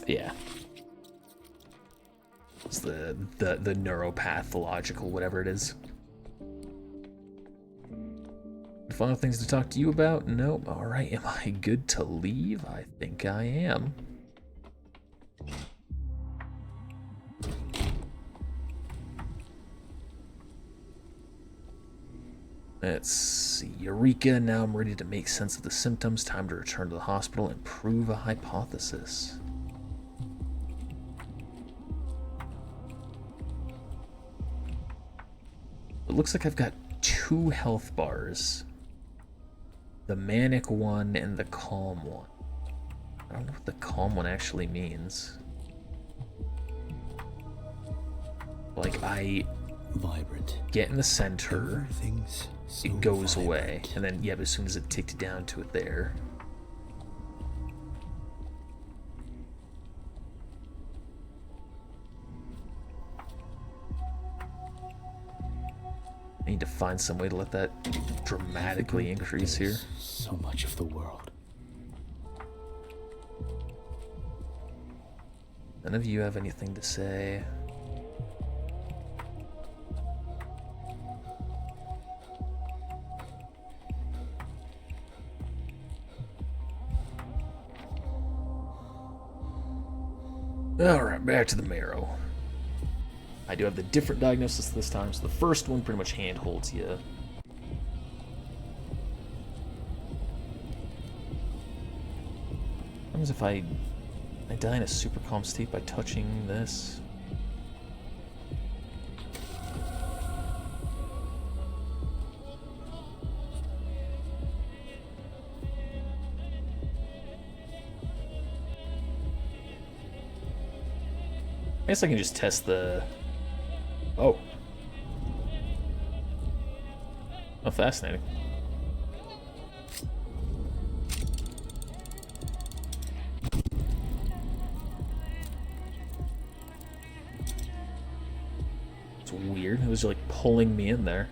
Yeah. It's the neuropathological, whatever it is. Final things to talk to you about? Nope. Alright, am I good to leave? I think I am. Let's see. Eureka, now I'm ready to make sense of the symptoms. Time to return to the hospital and prove a hypothesis. It looks like I've got 2 health bars. The manic one and the calm one. I don't know what the calm one actually means. Like, I Vibrant. get in the center, Everything's so it goes vibrant. away, and then, yeah, but as soon as it ticked down to it there. I need to find some way to let that dramatically increase here. So much of the world. None of you have anything to say. Alright, back to the marrow. I do have the different diagnosis this time, so the first one pretty much handholds you. What happens if I die in a super calm state by touching this? I guess I can just test the... Oh. Oh, fascinating. It's weird. It was like pulling me in there.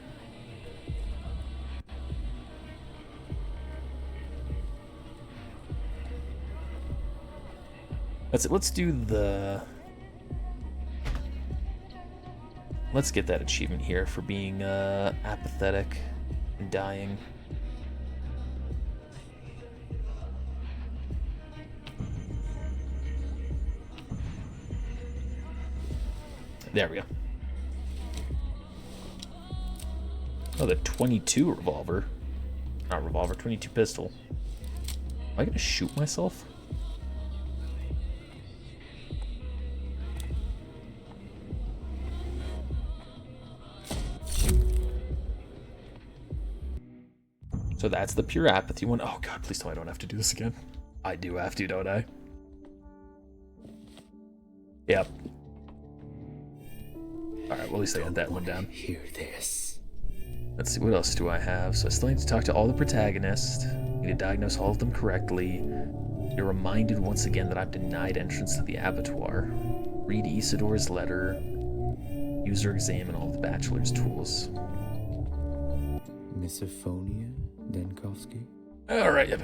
That's it. Let's do the... Let's get that achievement here for being apathetic and dying. There we go. Oh, the 22 revolver. Not revolver, 22 pistol. Am I gonna shoot myself? So that's the pure apathy one. Oh god, please tell me I don't have to do this again. I do have to, don't I? Yep. Alright, well at least I got that one down. Hear this. Let's see, what else do I have? So I still need to talk to all the protagonists. Need to diagnose all of them correctly. You're reminded once again that I've denied entrance to the abattoir. Read Isidore's letter. User examine all the bachelor's tools. Misophonia, Denkovsky? Alright, yep.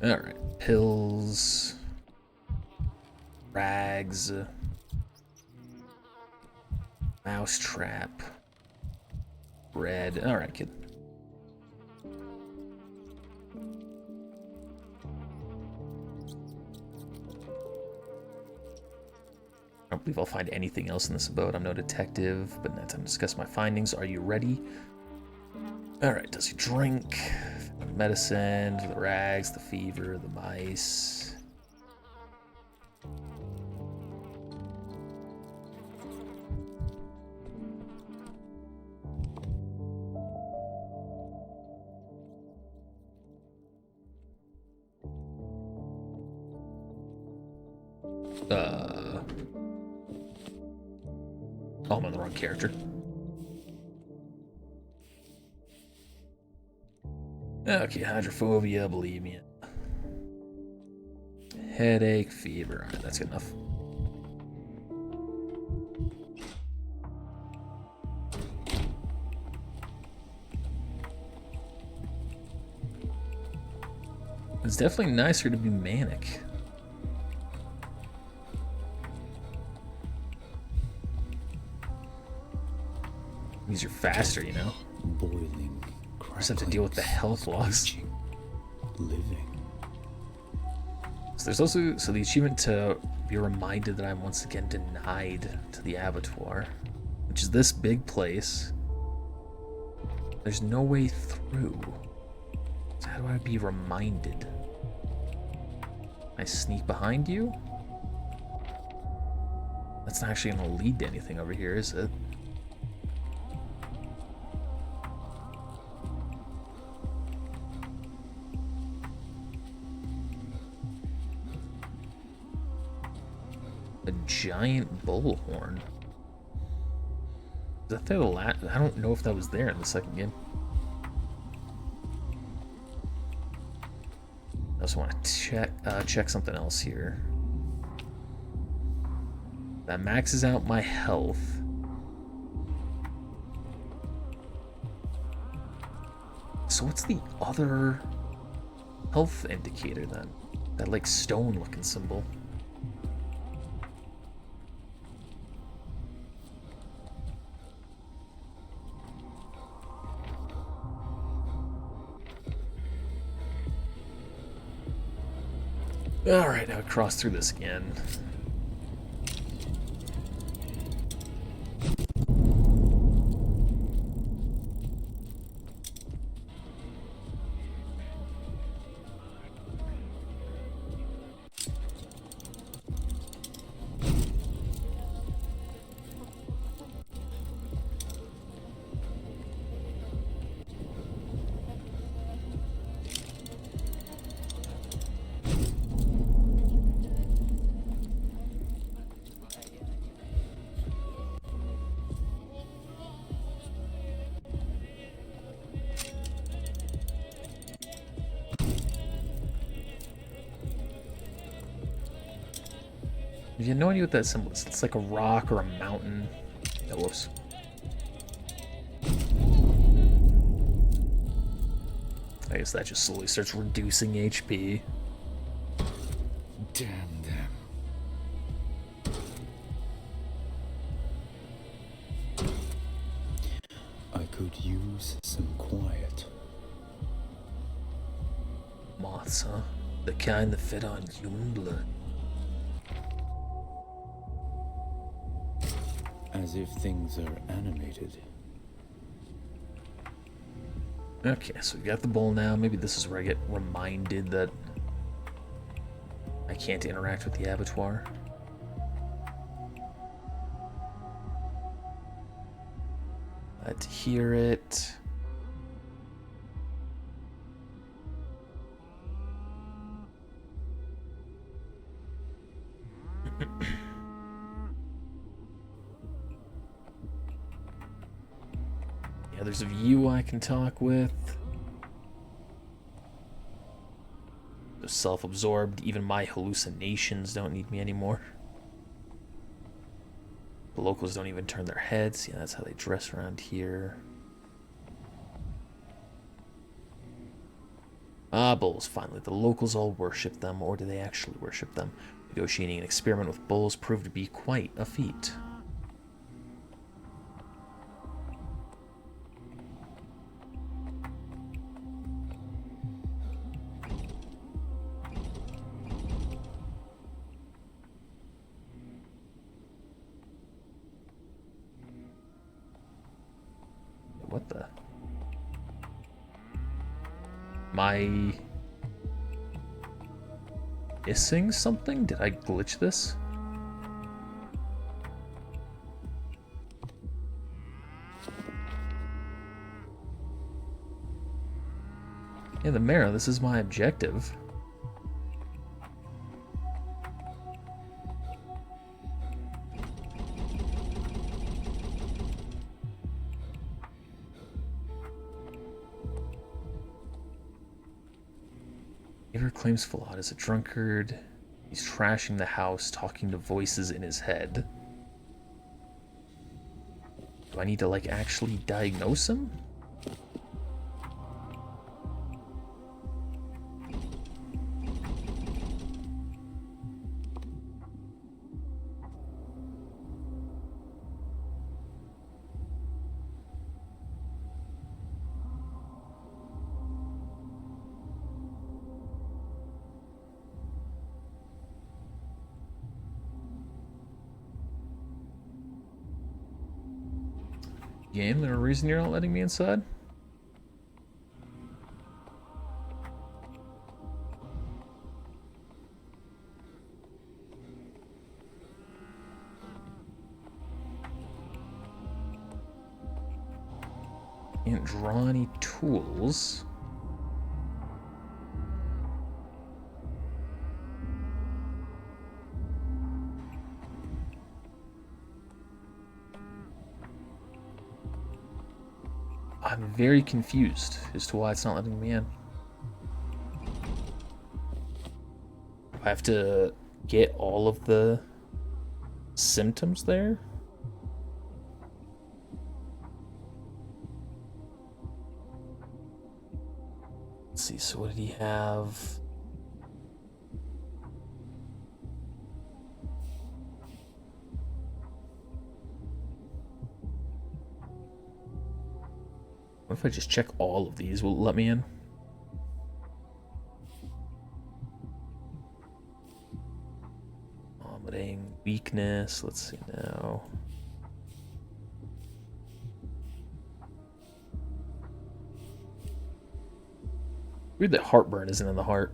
Alright, pills, rags, mousetrap, bread. Alright, kid. I don't believe I'll find anything else in this abode. I'm no detective, but now time to discuss my findings. Are you ready? Alright, does he drink? Medicine, the rags, the fever, the mice. Oh, I'm on the wrong character. Okay, hydrophobia, bulimia. Headache, fever. Alright, that's good enough. It's definitely nicer to be manic. Means you're faster, you know? Boiling, Just have to deal with the health loss. screeching, living. So there's also the achievement to be reminded that I'm once again denied to the abattoir, which is this big place. There's no way through. So how do I be reminded? I sneak behind you? That's not actually gonna lead to anything over here, is it? A giant bullhorn. Is that there the last? I don't know if that was there in the second game. I also want to check something else here. That maxes out my health. So what's the other health indicator then? That like stone looking symbol. Alright, now cross through this again. You have no idea what that symbol is. It's like a rock or a mountain. Oh, whoops. I guess that just slowly starts reducing HP. Damn them. I could use some quiet. Moths, huh? The kind that fed on human blood. As if things are animated. Okay, so we got the bowl now. Maybe this is where I get reminded that I can't interact with the abattoir. Glad to hear it. Yeah, there's a view I can talk with. They're self-absorbed. Even my hallucinations don't need me anymore. The locals don't even turn their heads. Yeah, that's how they dress around here. Ah, bulls, finally. The locals all worship them, or do they actually worship them? Negotiating an experiment with bulls proved to be quite a feat. What the? Am I missing something? Did I glitch this? Yeah, the mayor, this is my objective. claims Falad is a drunkard. He's trashing the house, talking to voices in his head. Do I need to, like, actually diagnose him? Game, there a reason you're not letting me inside? Can't draw any tools. I'm very confused as to why it's not letting me in. I have to get all of the symptoms there? Let's see, so what did he have? What if I just check all of these? Will it let me in? Vomiting, weakness, let's see now. Weird that heartburn isn't in the heart.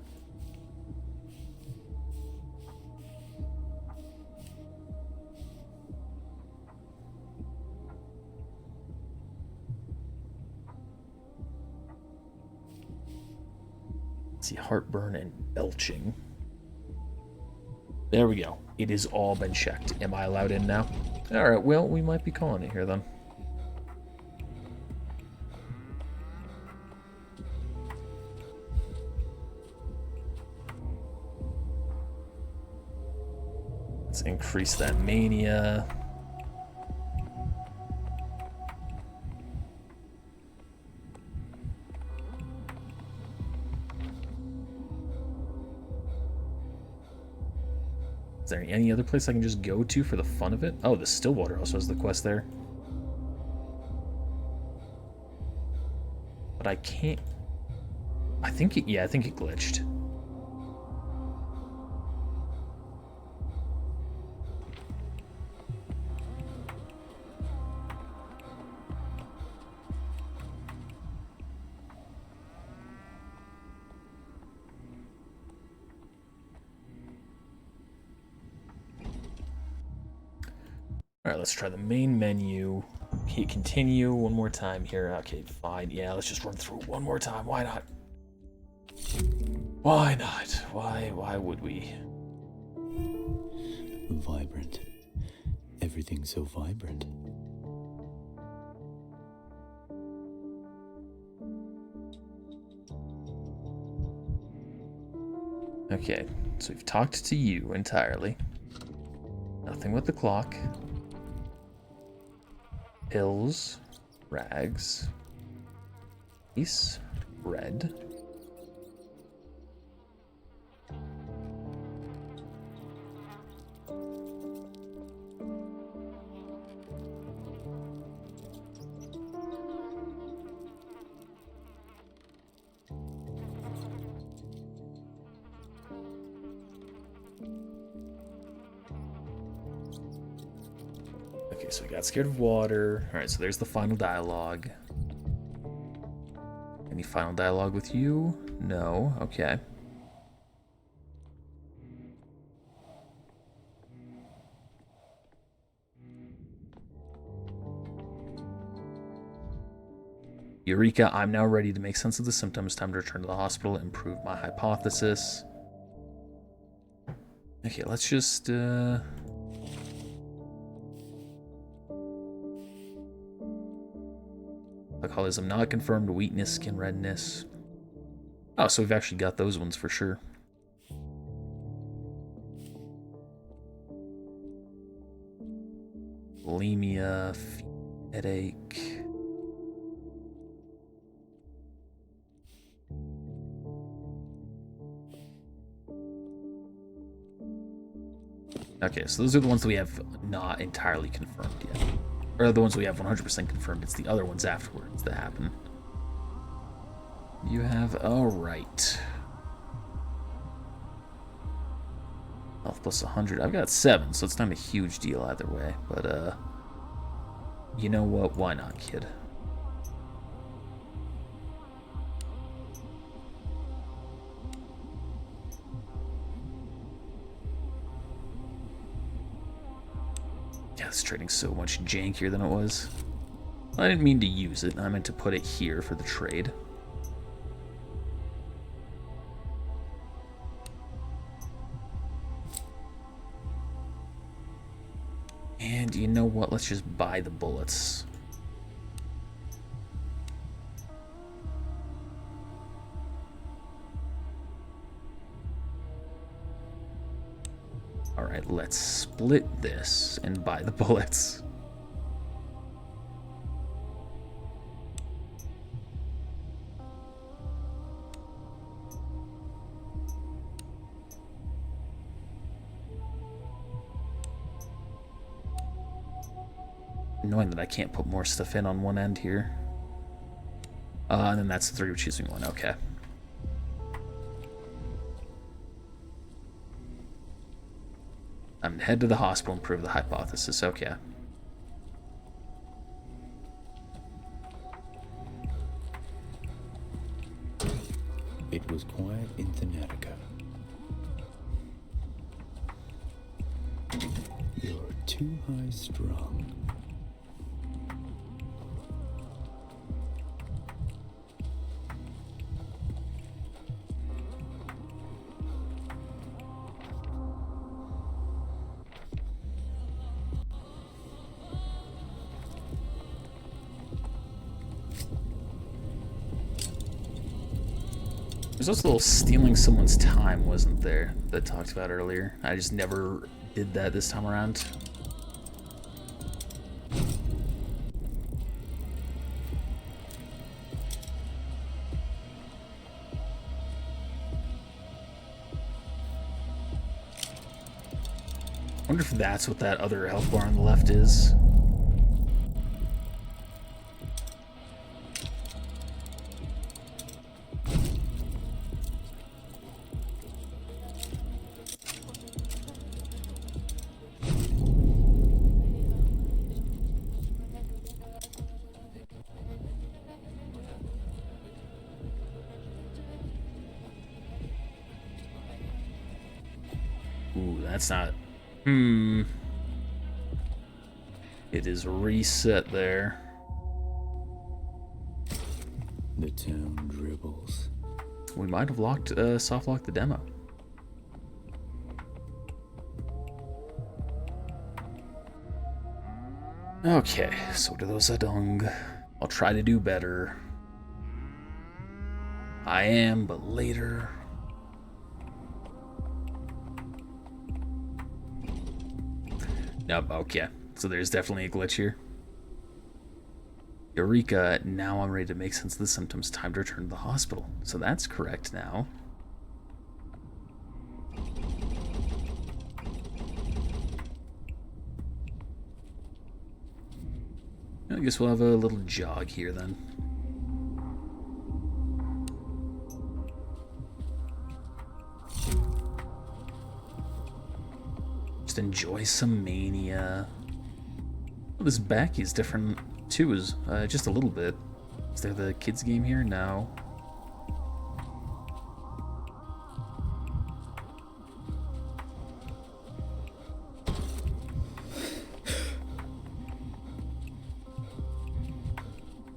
Let's see, heartburn and belching. There we go. It has all been checked. Am I allowed in now? Alright, well, we might be calling it here then. Let's increase that mania. Is there any other place I can just go to for the fun of it? Oh, the Stillwater also has the quest there. But I can't... I think it... Yeah, I think it glitched. Alright, let's try the main menu. Okay, continue one more time here. Okay, fine. Yeah, let's just run through it one more time. Why not? Why not? Why would we? Vibrant. Everything's so vibrant. Okay, so we've talked to you entirely. Nothing with the clock. Pills, rags, ace, red. Okay, so we got scared of water. Alright, so there's the final dialogue. Any final dialogue with you? No. Okay. Eureka, I'm now ready to make sense of the symptoms. Time to return to the hospital and prove my hypothesis. Okay, let's just, alcoholism not confirmed, weakness, skin redness. Oh, so we've actually got those ones for sure. bulimia, headache. Okay, so those are the ones that we have not entirely confirmed yet. Or the ones we have 100% confirmed. It's the other ones afterwards that happen. You have... Alright. Health plus 100. I've got 7, so it's not a huge deal either way. But, you know what? Why not, kid? Yeah, this trading's so much jankier than it was. I didn't mean to use it. I meant to put it here for the trade. And you know what? Let's just buy the bullets. Alright, let's split this and buy the bullets. Annoying that I can't put more stuff in on one end here. And then that's 3 choosing one, okay. I'm gonna head to the hospital and prove the hypothesis, okay. It was quiet in Thanatica. You're too high strung. There's also a little stealing someone's time, wasn't there, that I talked about earlier. I just never did that this time around. I wonder if that's what that other health bar on the left is. Ooh, that's not... It is reset there. The town dribbles. We might have locked, soft locked the demo. Okay, so to those adung. I'll try to do better. I am, but later. Nope, okay. So there's definitely a glitch here. Eureka, now I'm ready to make sense of the symptoms. Time to return to the hospital. So that's correct now. I guess we'll have a little jog here then. Just enjoy some mania. Oh, this back is different too, is just a little bit. Is there the kids game here? No.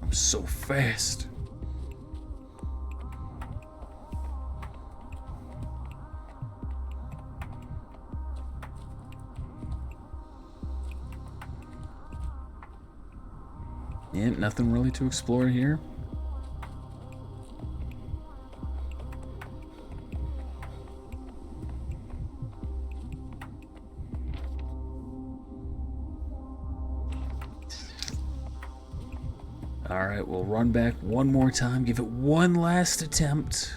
I'm so fast. Yeah, nothing really to explore here. Alright, we'll run back one more time, give it one last attempt.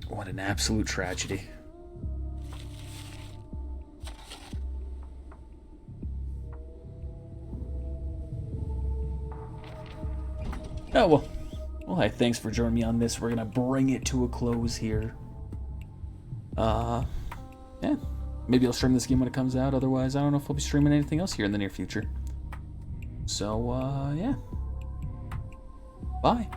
What an absolute tragedy. Oh, well. Well, hey, thanks for joining me on this. We're going to bring it to a close here. Yeah. Maybe I'll stream this game when it comes out. Otherwise, I don't know if I'll be streaming anything else here in the near future. So, yeah. Bye.